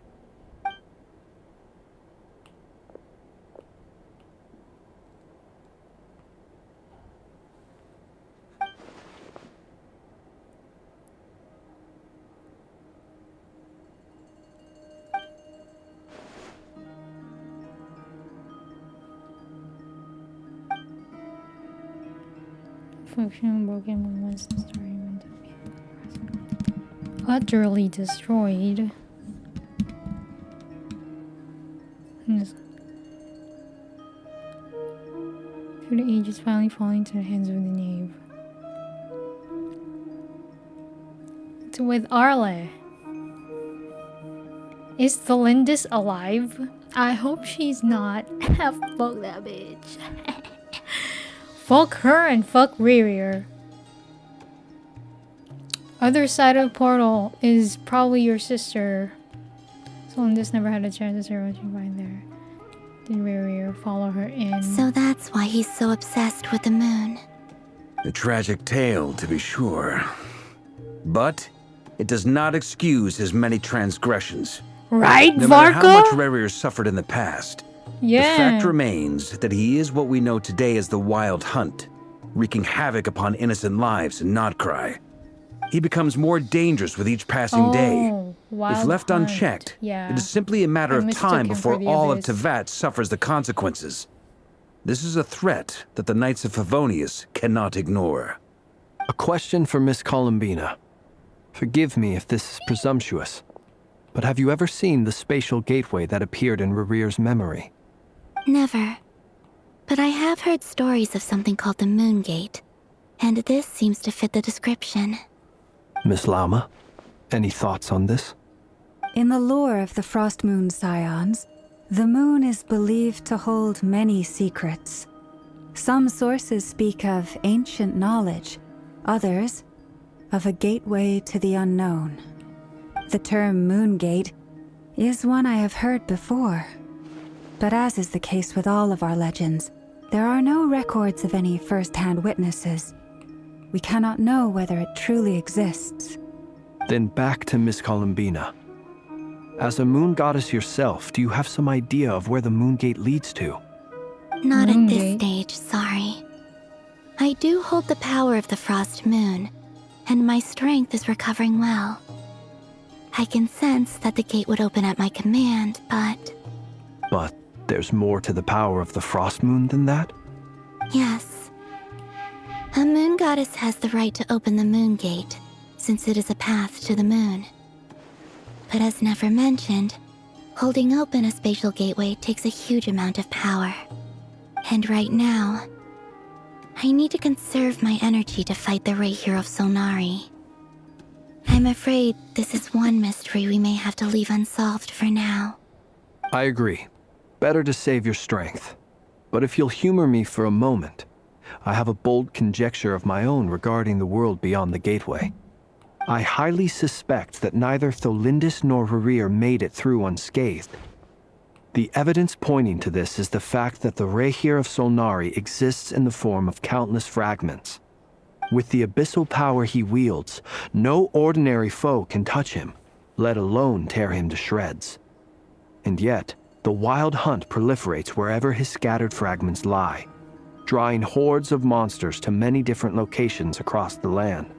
Function broken once the story went to be utterly destroyed. Through the ages, finally falling into the hands of the knave. It's with Arle. Is Thelindis alive? I hope she's not. Fuck that bitch. Fuck her and fuck Ririer. Other side of the portal is probably your sister. Thelindis never had a chance to say what you find there. Did Ririer follow her in? So that's why he's so obsessed with the moon. A tragic tale, to be sure. But it does not excuse his many transgressions. Right, no matter how much Varka? Ririer suffered in the past, Yeah. the fact remains that he is what we know today as the Wild Hunt, wreaking havoc upon innocent lives in Nodcry. He becomes more dangerous with each passing day. If Wild left Hunt. unchecked, Yeah. it is simply a matter I of mistook time him before for the all of Abyss. Tevat suffers the consequences. This is a threat that the Knights of Favonius cannot ignore. A question for Miss Columbina. Forgive me if this is presumptuous, but have you ever seen the spatial gateway that appeared in Ririer's memory? Never. But I have heard stories of something called the Moon Gate, and this seems to fit the description. Miss Lama, any thoughts on this? In the lore of the Frost Moon Scions, the moon is believed to hold many secrets. Some sources speak of ancient knowledge, others of a gateway to the unknown. The term Moon Gate is one I have heard before. But as is the case with all of our legends, there are no records of any first-hand witnesses. We cannot know whether it truly exists. Then back to Miss Columbina. As a moon goddess yourself, do you have some idea of where the Moon Gate leads to? Not at this stage, sorry. I do hold the power of the Frost Moon, and my strength is recovering well. I can sense that the gate would open at my command, but... But there's more to the power of the Frost Moon than that? Yes. A moon goddess has the right to open the Moon Gate, since it is a path to the moon. But as never mentioned, holding open a spatial gateway takes a huge amount of power. And right now, I need to conserve my energy to fight the Ray Hero of Solnari. I'm afraid this is one mystery we may have to leave unsolved for now. I agree. Better to save your strength. But if you'll humor me for a moment, I have a bold conjecture of my own regarding the world beyond the gateway. I highly suspect that neither Thelindis nor Rirrir made it through unscathed. The evidence pointing to this is the fact that the Rehir of Solnari exists in the form of countless fragments. With the abyssal power he wields, no ordinary foe can touch him, let alone tear him to shreds. And yet, the Wild Hunt proliferates wherever his scattered fragments lie, drawing hordes of monsters to many different locations across the land.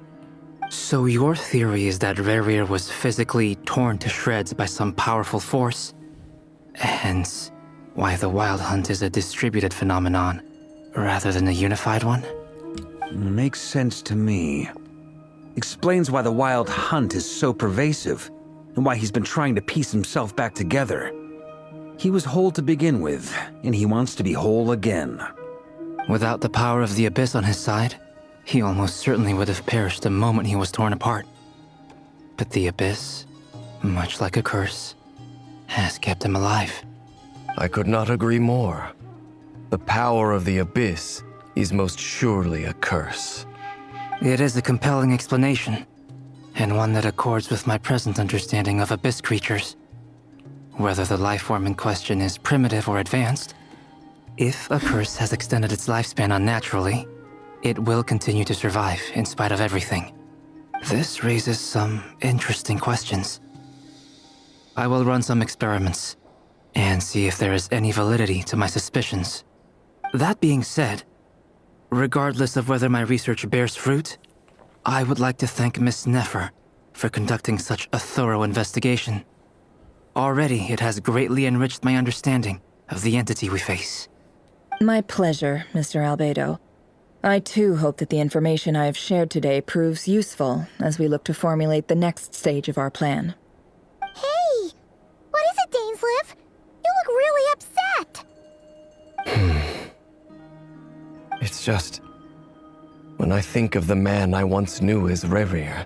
So your theory is that Rehir was physically torn to shreds by some powerful force? Hence, why the Wild Hunt is a distributed phenomenon, rather than a unified one? Makes sense to me. Explains why the Wild Hunt is so pervasive, and why he's been trying to piece himself back together. He was whole to begin with, and he wants to be whole again. Without the power of the Abyss on his side, he almost certainly would have perished the moment he was torn apart. But the Abyss, much like a curse, has kept him alive. I could not agree more. The power of the Abyss is most surely a curse. It is a compelling explanation, and one that accords with my present understanding of Abyss creatures. Whether the life form in question is primitive or advanced, If a curse has extended its lifespan unnaturally, it will continue to survive in spite of everything. This raises some interesting questions. I will run some experiments and see if there is any validity to my suspicions. That being said, regardless of whether my research bears fruit, I would like to thank Miss Nefer for conducting such a thorough investigation. Already, it has greatly enriched my understanding of the entity we face. My pleasure, Mr. Albedo. I too hope that the information I have shared today proves useful as we look to formulate the next stage of our plan. Hey! What is it, Dainsleif? You look really upset! It's just... when I think of the man I once knew as Rerir,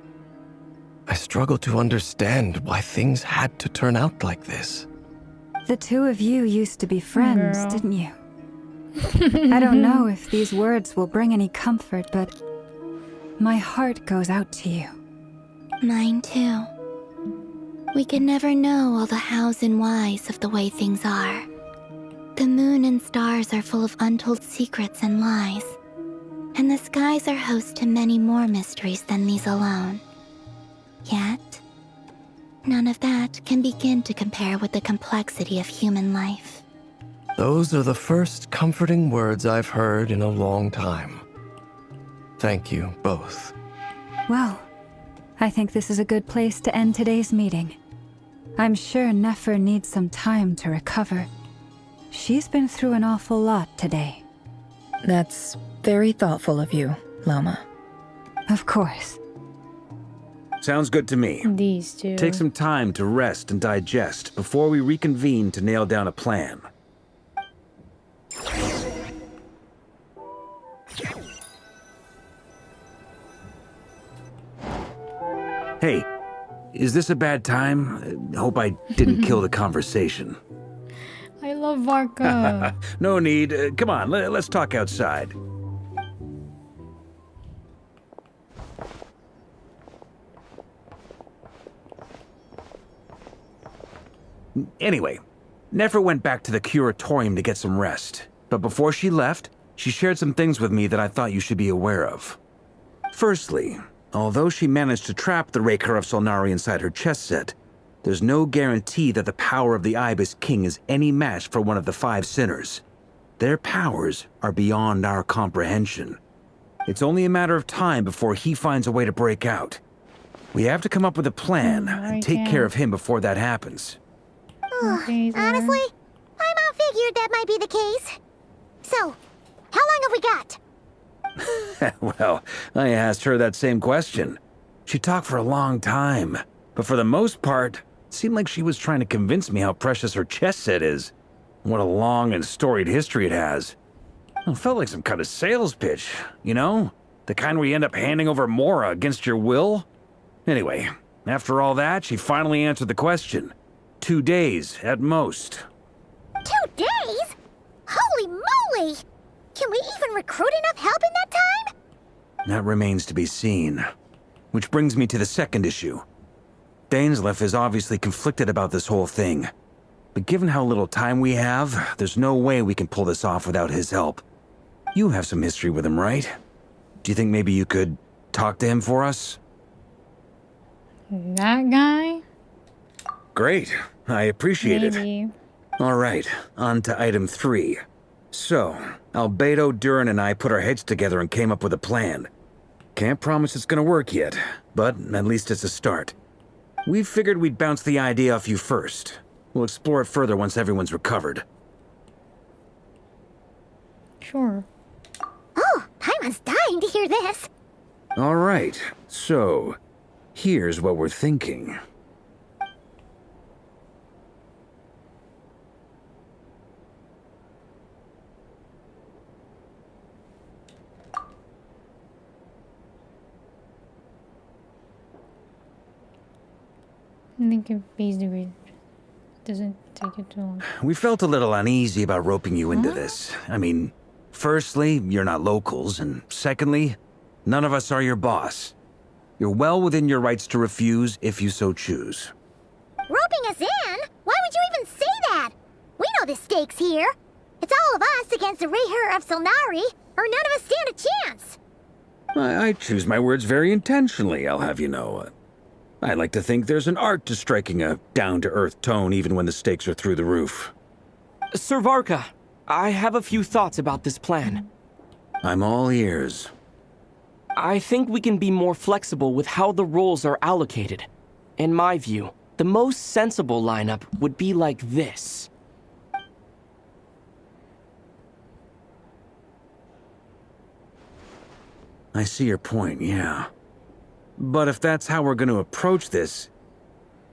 I struggle to understand why things had to turn out like this. The two of you used to be friends, didn't you? I don't know if these words will bring any comfort, but my heart goes out to you. Mine too. We can never know all the hows and whys of the way things are. The moon and stars are full of untold secrets and lies, and the skies are host to many more mysteries than these alone. Yet, none of that can begin to compare with the complexity of human life. Those are the first comforting words I've heard in a long time. Thank you, both. Well, I think this is a good place to end today's meeting. I'm sure Nefer needs some time to recover. She's been through an awful lot today. That's very thoughtful of you, Lama. Of course. Sounds good to me. These two. Take some time to rest and digest before we reconvene to nail down a plan. Hey, is this a bad time? Hope I didn't kill the conversation. I love Varka. No need. Come on, let's talk outside. Anyway, Nefer went back to the curatorium to get some rest. But before she left, she shared some things with me that I thought you should be aware of. Firstly, although she managed to trap the Raker of Solnari inside her chess set, there's no guarantee that the power of the Ibis King is any match for one of the 5 sinners. Their powers are beyond our comprehension. It's only a matter of time before he finds a way to break out. We have to come up with a plan and take care of him before that happens. Honestly, my mom figured that might be the case. So, how long have we got? Well, I asked her that same question. She talked for a long time, but for the most part, it seemed like she was trying to convince me how precious her chess set is, and what a long and storied history it has. It felt like some kind of sales pitch, you know? The kind where you end up handing over Mora against your will? Anyway, after all that, she finally answered the question. 2 days, at most. 2 days? Holy moly! Can we even recruit enough help in that time? That remains to be seen. Which brings me to the second issue. Dainsleif is obviously conflicted about this whole thing. But given how little time we have, there's no way we can pull this off without his help. You have some history with him, right? Do you think maybe you could talk to him for us? That guy? Great. I appreciate Maybe. it. All right, on to item 3. So, Albedo, Durin, and I put our heads together and came up with a plan. Can't promise it's gonna work yet, but at least it's a start. We figured we'd bounce the idea off you first. We'll explore it further once everyone's recovered. Sure. Oh, Paimon's dying to hear this. All right, so here's what we're thinking. I think if phase degree doesn't take it too long. We felt a little uneasy about roping you into this. I mean, firstly, you're not locals, and secondly, none of us are your boss. You're well within your rights to refuse if you so choose. Roping us in? Why would you even say that? We know the stakes here. It's all of us against the Rayher of Solnari, or none of us stand a chance. I choose my words very intentionally, I'll have you know. I like to think there's an art to striking a down-to-earth tone even when the stakes are through the roof. Sir Varka, I have a few thoughts about this plan. I'm all ears. I think we can be more flexible with how the roles are allocated. In my view, the most sensible lineup would be like this. I see your point, yeah. But if that's how we're going to approach this,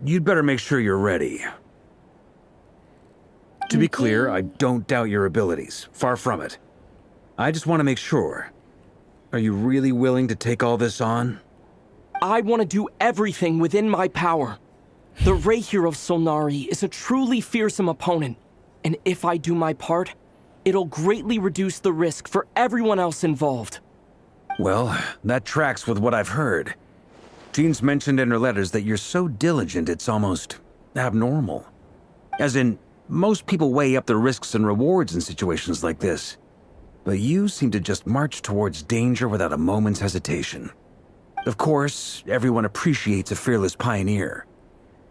you'd better make sure you're ready. To be clear, I don't doubt your abilities. Far from it. I just want to make sure. Are you really willing to take all this on? I want to do everything within my power. The Rayher of Solnari is a truly fearsome opponent, and if I do my part, it'll greatly reduce the risk for everyone else involved. Well, that tracks with what I've heard. Jean's mentioned in her letters that you're so diligent it's almost abnormal. As in, most people weigh up the risks and rewards in situations like this. But you seem to just march towards danger without a moment's hesitation. Of course, everyone appreciates a fearless pioneer.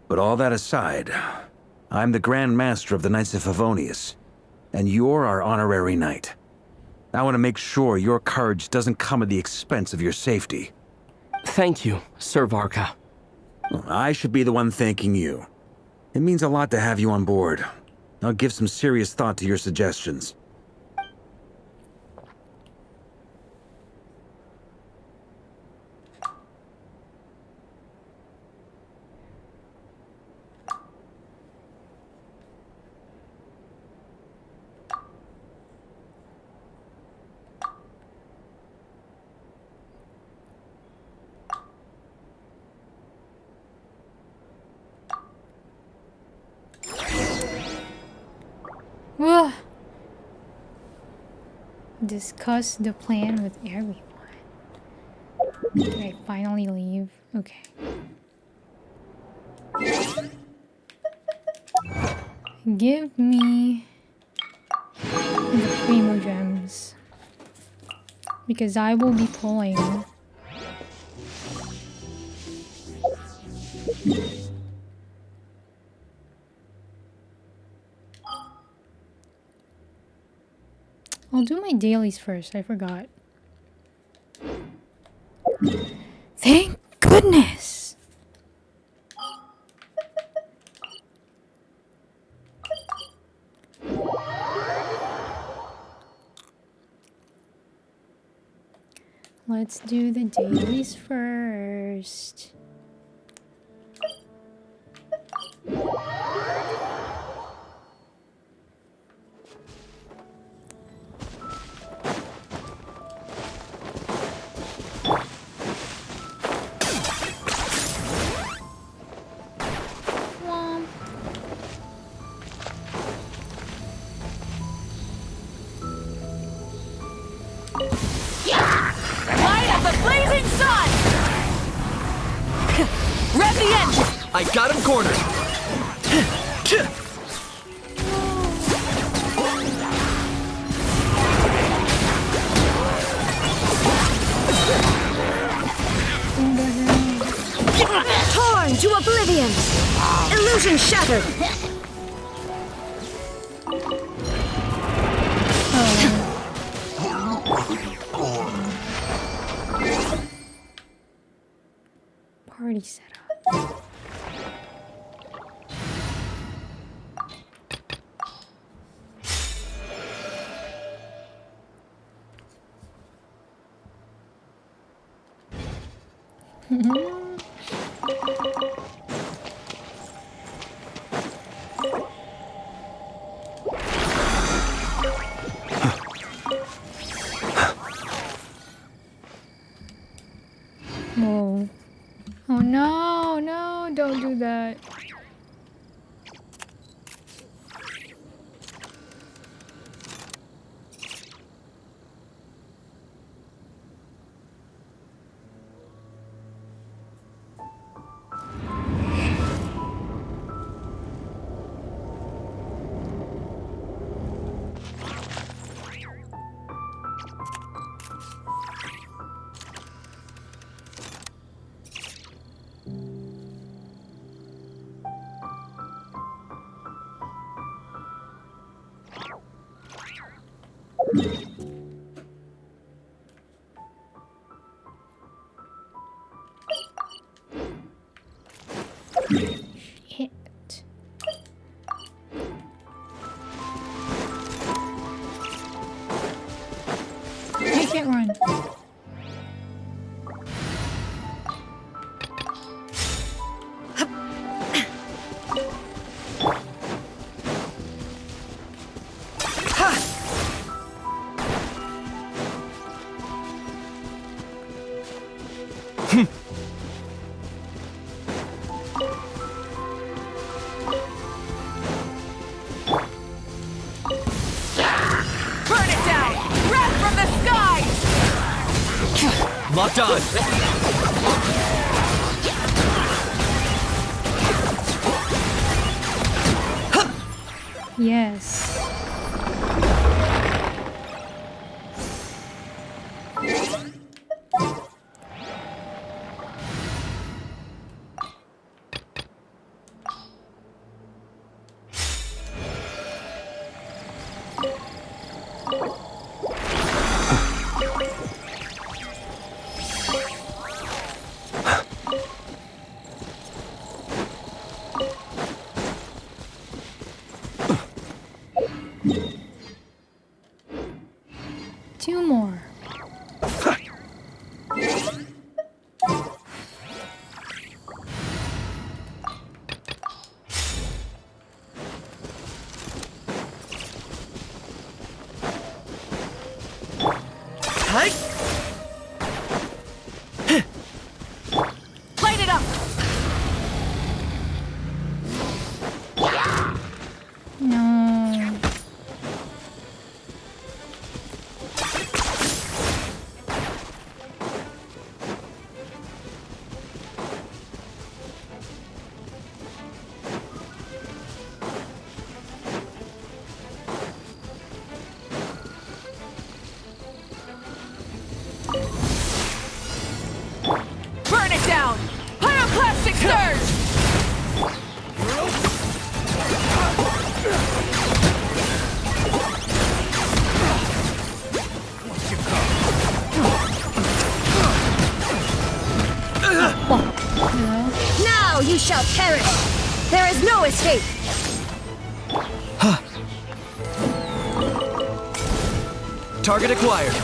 But all that aside, I'm the Grand Master of the Knights of Favonius, and you're our honorary knight. I want to make sure your courage doesn't come at the expense of your safety. Thank you, Sir Varka. I should be the one thanking you. It means a lot to have you on board. I'll give some serious thought to your suggestions. Ugh. Discuss the plan with everyone. Did I finally leave? Okay. Give me the Primo Gems, because I will be pulling. I'll do my dailies first, I forgot. Thank goodness! Let's do the dailies first. I got him cornered. Torn to oblivion. Illusion shattered. Party setup. Whoa. Oh no, no, don't do that. Shit. I can't run. Burn it down! Wrath from the skies! Locked on! Yes. Two more. Light it up! No. Burn it down! Pyroclastic surge! Now you shall perish! There is no escape! Target acquired.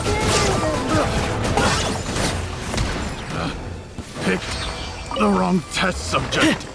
Picked the wrong test subject.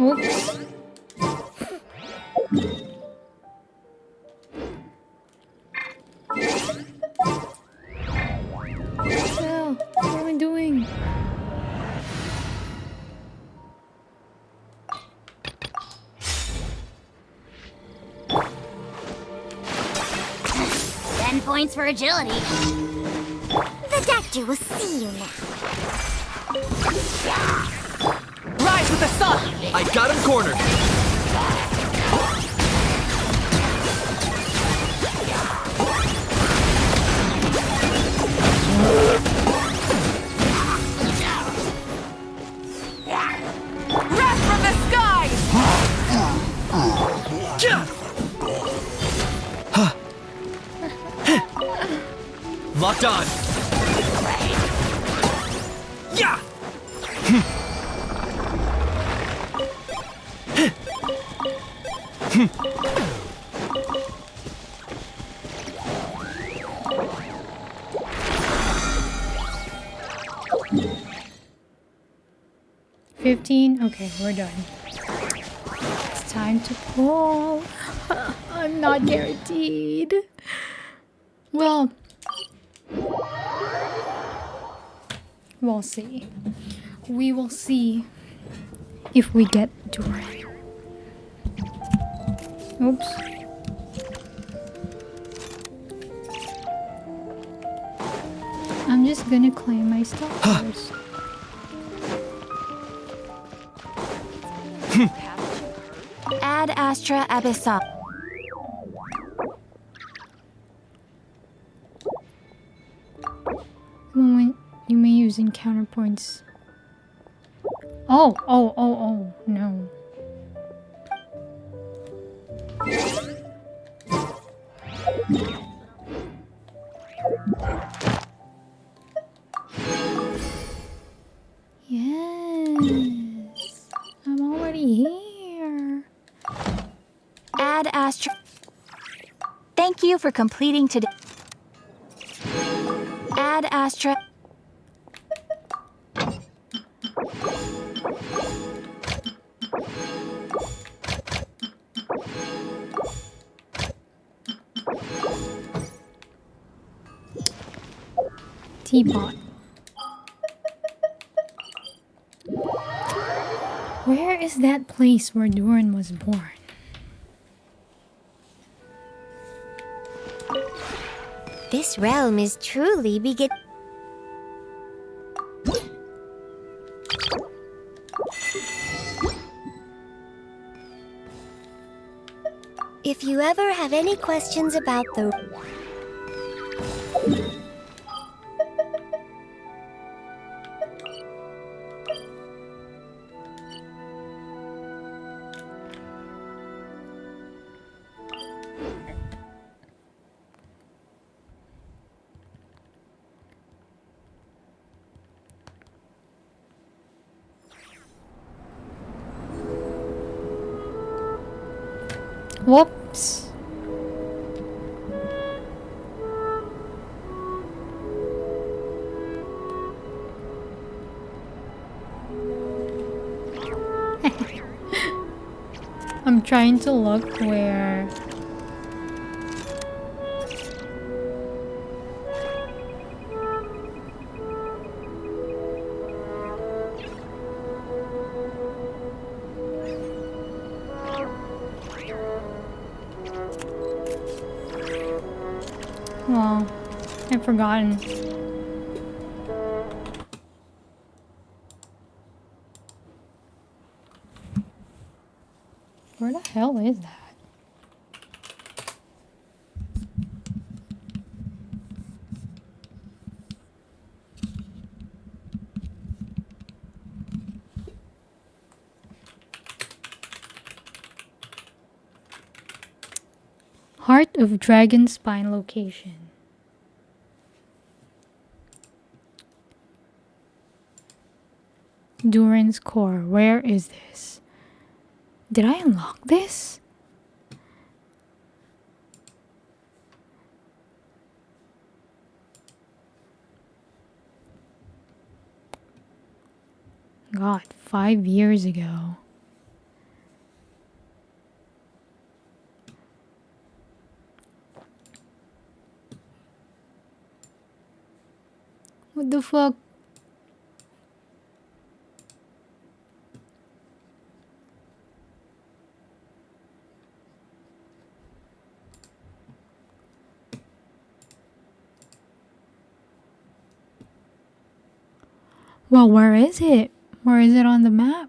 Oops. Hell, what am I doing? Ten points for agility. The doctor will see you now. Rise with the sun! I got him cornered. Wrath from the skies! Locked on. Yeah. 15? Okay, we're done. It's time to pull. I'm not guaranteed. Well, We'll see. We will see if we get Durin. Oops. I'm just gonna claim my stuff first. Ad Astra Abyssal. Moment you may use encounter points. Oh, no. Yes. I'm already here. Ad Astra. Thank you for completing today. Ad Astra. Teapot. Where is that place where Durin was born? This realm is truly begin. If you ever have any questions about the... Whoops. I'm trying to look where... Well, I've forgotten. Where the hell is that? Heart of Dragon Spine location. Durin's core. Where is this? Did I unlock this? God, 5 years ago. What the fuck? Well, where is it? Where is it on the map?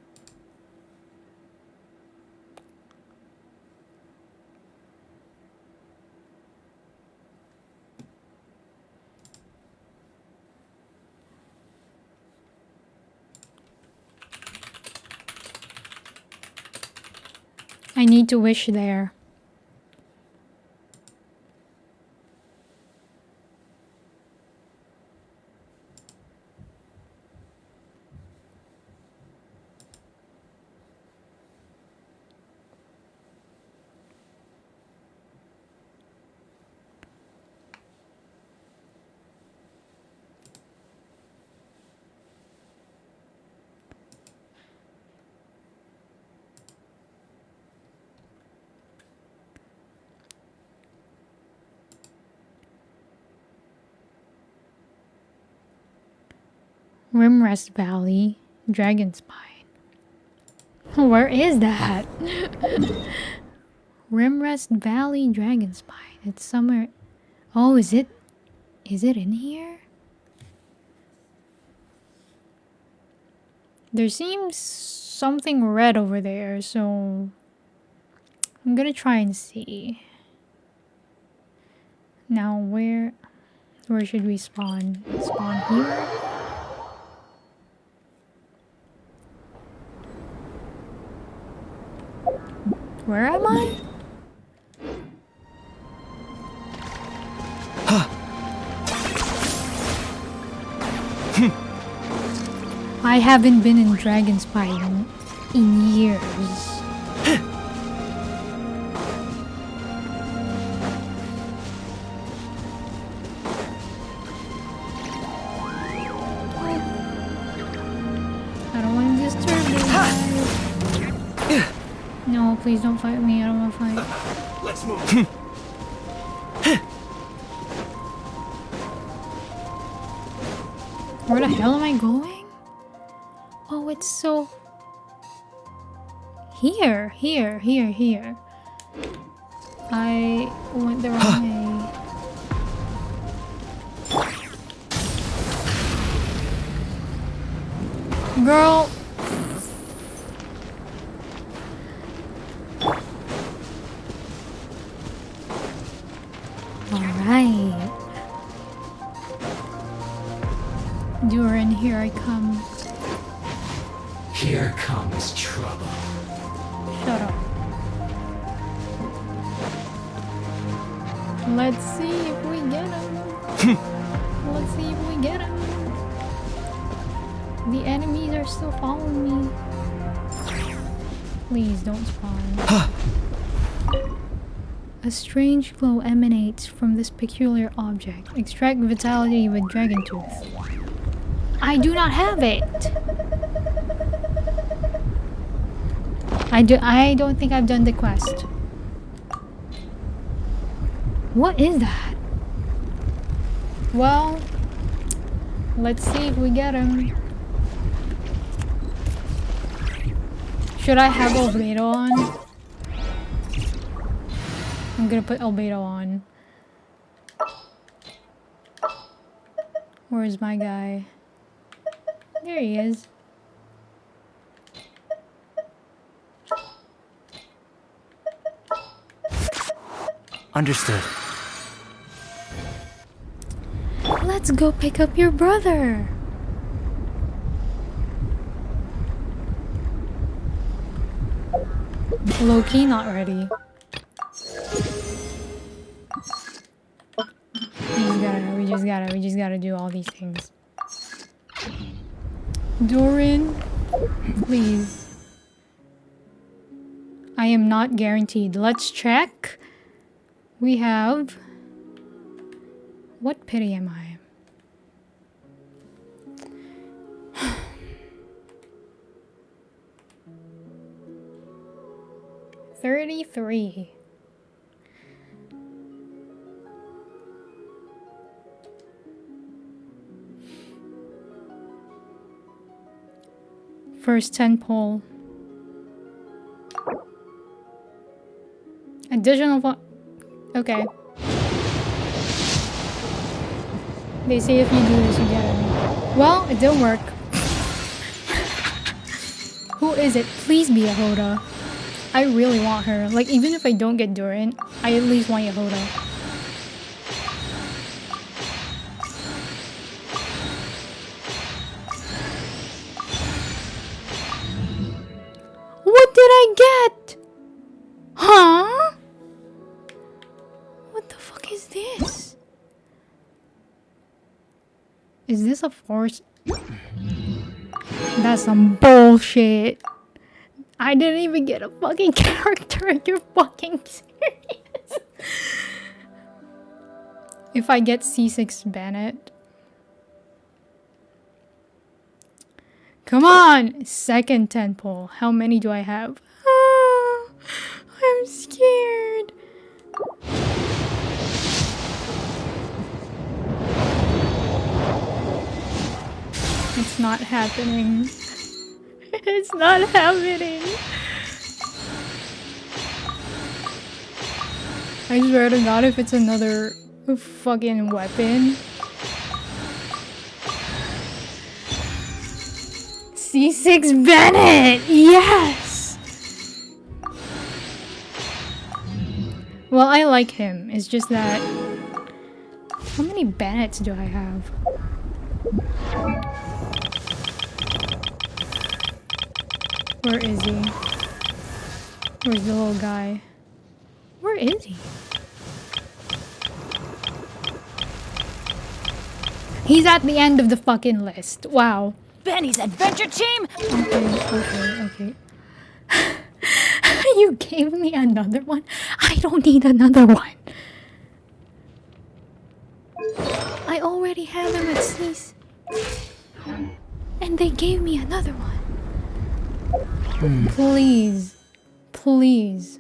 I need to wish there. Rimrest Valley, Dragon Spine. Where is that? Rimrest Valley, Dragon Spine. It's somewhere. Oh, is it? Is it in here? There seems something red over there, so I'm gonna try and see. Now, where should we spawn? Spawn here? Where am I? I haven't been in Dragon Spine in years. I don't want to disturb you. No, please don't fight me. I don't want to fight. Let's move. Where the hell am I going? Oh, it's so... Here. I went the wrong way. Girl! Alright. Durin, here I come. Here comes trouble. Shut up. Let's see if we get him. Let's see if we get him. The enemies are still following me. Please don't spawn. A strange glow emanates from this peculiar object. Extract vitality with Dragon Tooth. I do not have it. I don't think I've done the quest. What is that? Well, let's see if we get him. Should I have Albedo on? I'm gonna put Albedo on. Where's my guy? There he is. Understood. Let's go pick up your brother. Low-key not ready. We just gotta do all these things. Durin, please. I am not guaranteed. Let's check. We have... What pity am I? $33. First 10 pull. Additional one. Okay. They say if you do this, you get it. Well, it didn't work. Who is it? Please be a Hoda. I really want her. Like, even if I don't get Durin, I at least want Yehoda. What did I get? Huh? What the fuck is this? Is this a force? That's some bullshit. I didn't even get a fucking character. You're fucking serious. If I get C6 Bennett. Come on! Second 10 pull. How many do I have? Ah, I'm scared. It's It's not happening. It's not happening. I swear to God, if it's another fucking weapon. C6 Bennett! Yes! Well, I like him. It's just that... How many Bennetts do I have? Where is he? Where's the little guy? Where is he? He's at the end of the fucking list. Wow. Benny's adventure team! Okay. You gave me another one? I don't need another one. I already have him at C's. And they gave me another one. Please. Please.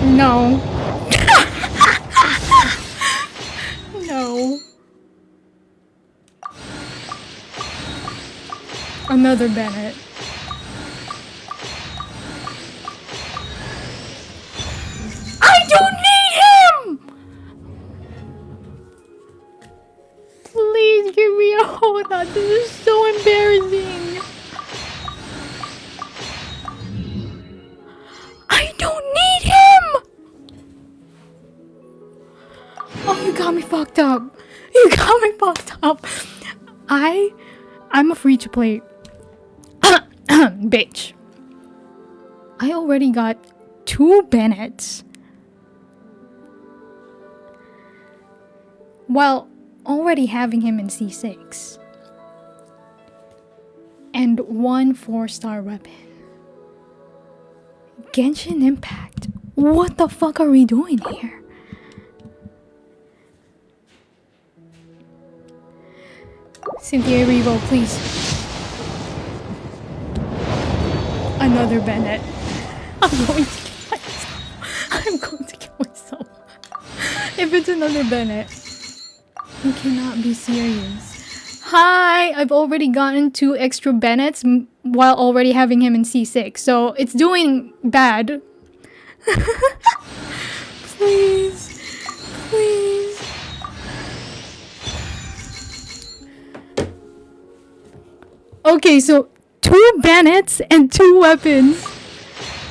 No. No. Another Bennett. I don't need him! Please give me a hold on. This is so embarrassing. I don't need him! Oh, you got me fucked up. You got me fucked up. I'm a free to play bitch. I already got 2 Bennetts. While already having him in C6. And 1 4-star weapon. Genshin Impact. What the fuck are we doing here? Cynthia Erivo, please. Another Bennett. I'm going to kill myself. I'm going to kill myself. If it's another Bennett. You cannot be serious. Hi! I've already gotten 2 extra Bennetts while already having him in C6. So it's doing bad. Please. Please. Okay, so 2 Bennetts and 2 weapons.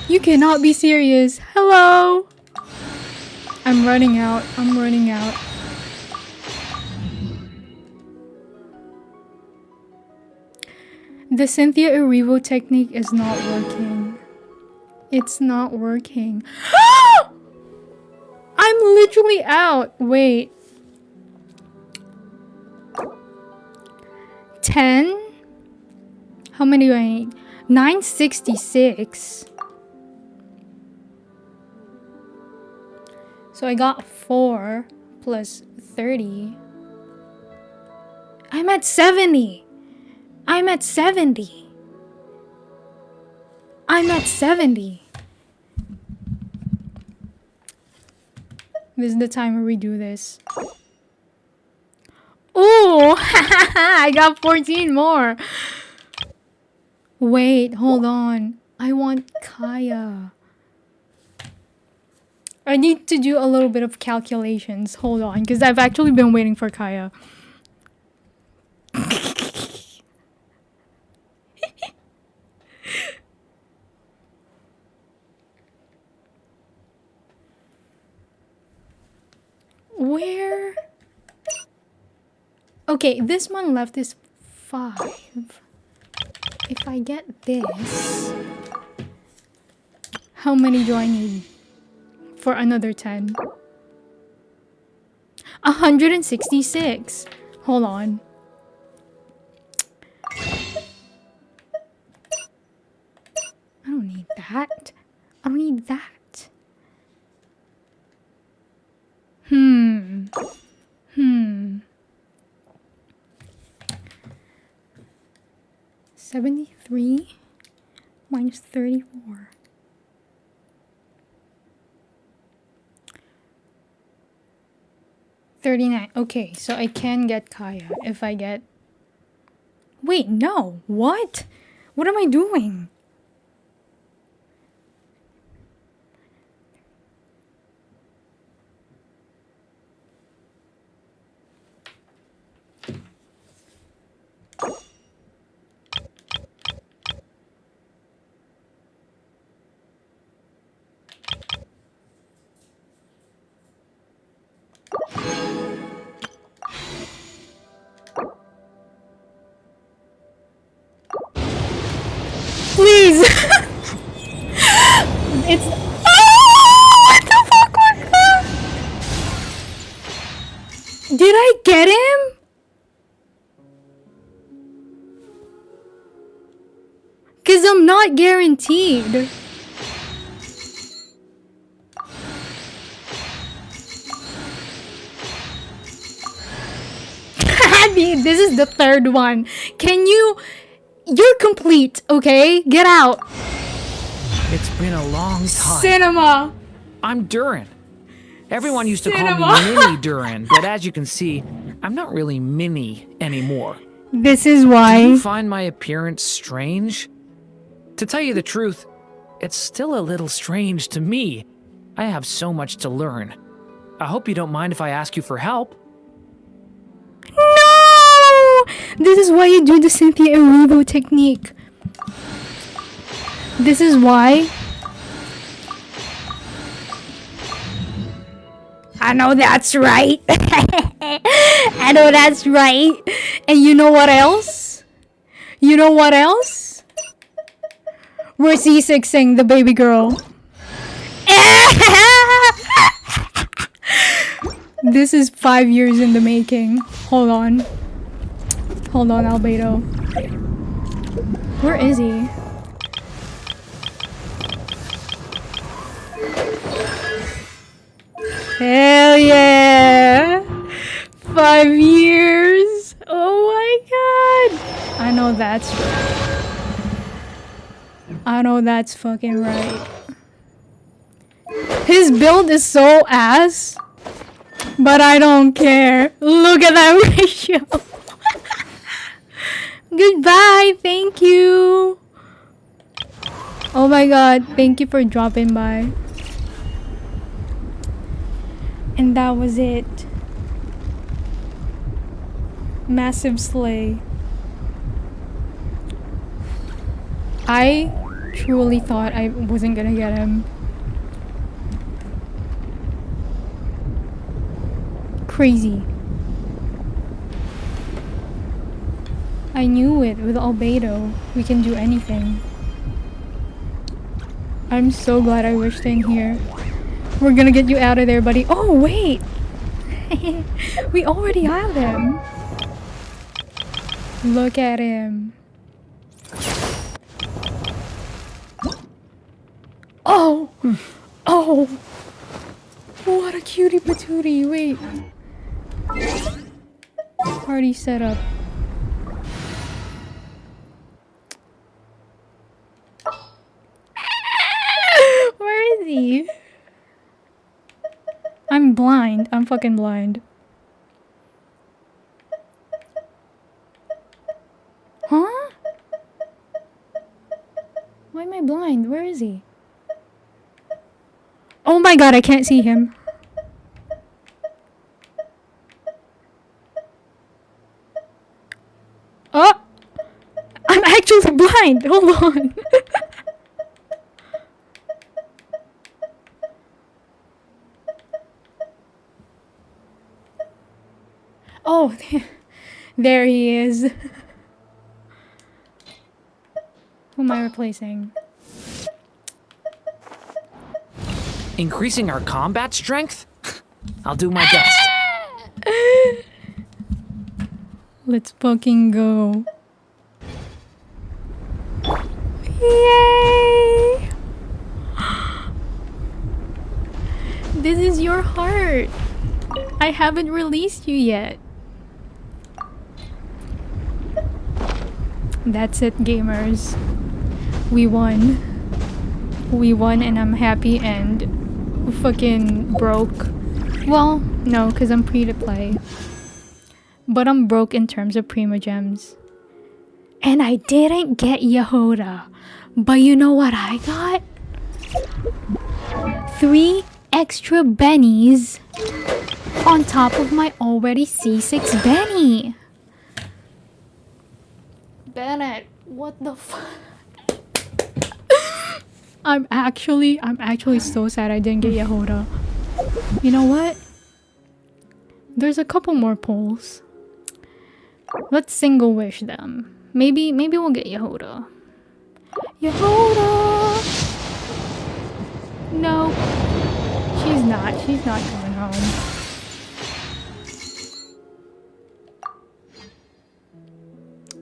You cannot be serious. Hello? I'm running out. I'm running out. The Cynthia Erivo technique is not working. It's not working. I'm literally out. Wait. 10? How many do I need? 966. So I got 4 plus 30. I'm at 70. I'm at 70. I'm at 70. This is the time where we do this. Oh, I got 14 more. Wait, hold on. I want Kaya. I need to do a little bit of calculations. Hold on, because I've actually been waiting for Kaya. Where? Okay, this one left is 5. If I get this, how many do I need for another 10? 166. Hold on. I don't need that. I don't need that. 73 minus 34. 39. Okay, so I can get Kaya if I get... Wait, no. What? What am I doing? Please! It's... Oh! What the fuck was that? Did I get him? Cause I'm not guaranteed. This is the third one. Can you... You're complete, okay? Get out. It's been a long time. Cinema. I'm Durin. Everyone used to call Cinema. me Mini Durin, but as you can see, I'm not really mini anymore. This is why. Do you find my appearance strange? To tell you the truth, it's still a little strange to me. I have so much to learn. I hope you don't mind if I ask you for help. No! This is why you do the Cynthia Erivo technique. This is why. I know that's right. I know that's right. And you know what else? You know what else? We're C6ing the baby girl. This is 5 years in the making. Hold on. Hold on, Albedo. Where is he? Hell yeah! 5 years! Oh my god! I know that's right. I know that's fucking right. His build is so ass, but I don't care. Look at that ratio. Goodbye, thank you. Oh my god, thank you for dropping by. And that was it. Massive slay. I truly thought I wasn't gonna get him. Crazy. I knew it. With Albedo, we can do anything. I'm so glad I wished in here. We're gonna get you out of there, buddy. Oh, wait! We already have him. Look at him. Oh! Oh! What a cutie patootie. Wait. Party setup. Where is he? I'm blind. I'm fucking blind. Huh? Why am I blind? Where is he? Oh my god, I can't see him. Oh! I'm actually blind! Hold on! Oh, there he is. Who am I replacing? Increasing our combat strength? I'll do my best. Let's fucking go. Yay! This is your heart. I haven't released you yet. That's it, gamers. We won. We won and I'm happy and fucking broke. Well, no, because I'm free to play. But I'm broke in terms of Primo Gems. And I didn't get Yehoda. But you know what I got? 3 extra bennies on top of my already C6 Benny. Bennett, what the fuck? I'm actually so sad I didn't get Yehoda. You know what? There's a couple more polls. Let's single wish them. Maybe we'll get Yehoda. Yehoda! No. She's not coming home.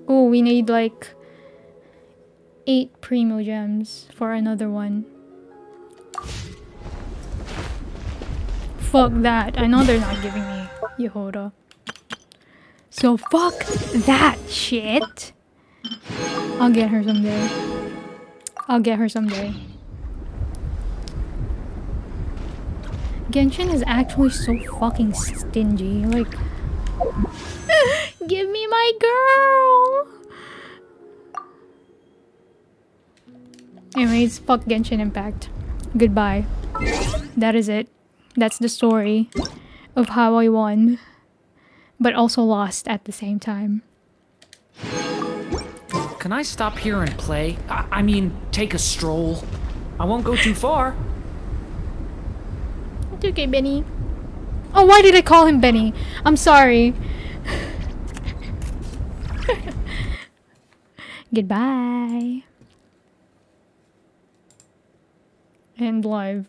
Oh, we need like 8 Primo Gems for another one. Fuck that. I know they're not giving me Yehoda. So fuck that shit. I'll get her someday. I'll get her someday. Genshin is actually so fucking stingy. Like, give me my girl. Anyways, fuck Genshin Impact. Goodbye. That is it. That's the story of how I won, but also lost at the same time. Can I stop here and play? I mean, take a stroll. I won't go too far. It's okay, Benny. Oh, why did I call him Benny? I'm sorry. Goodbye. End live.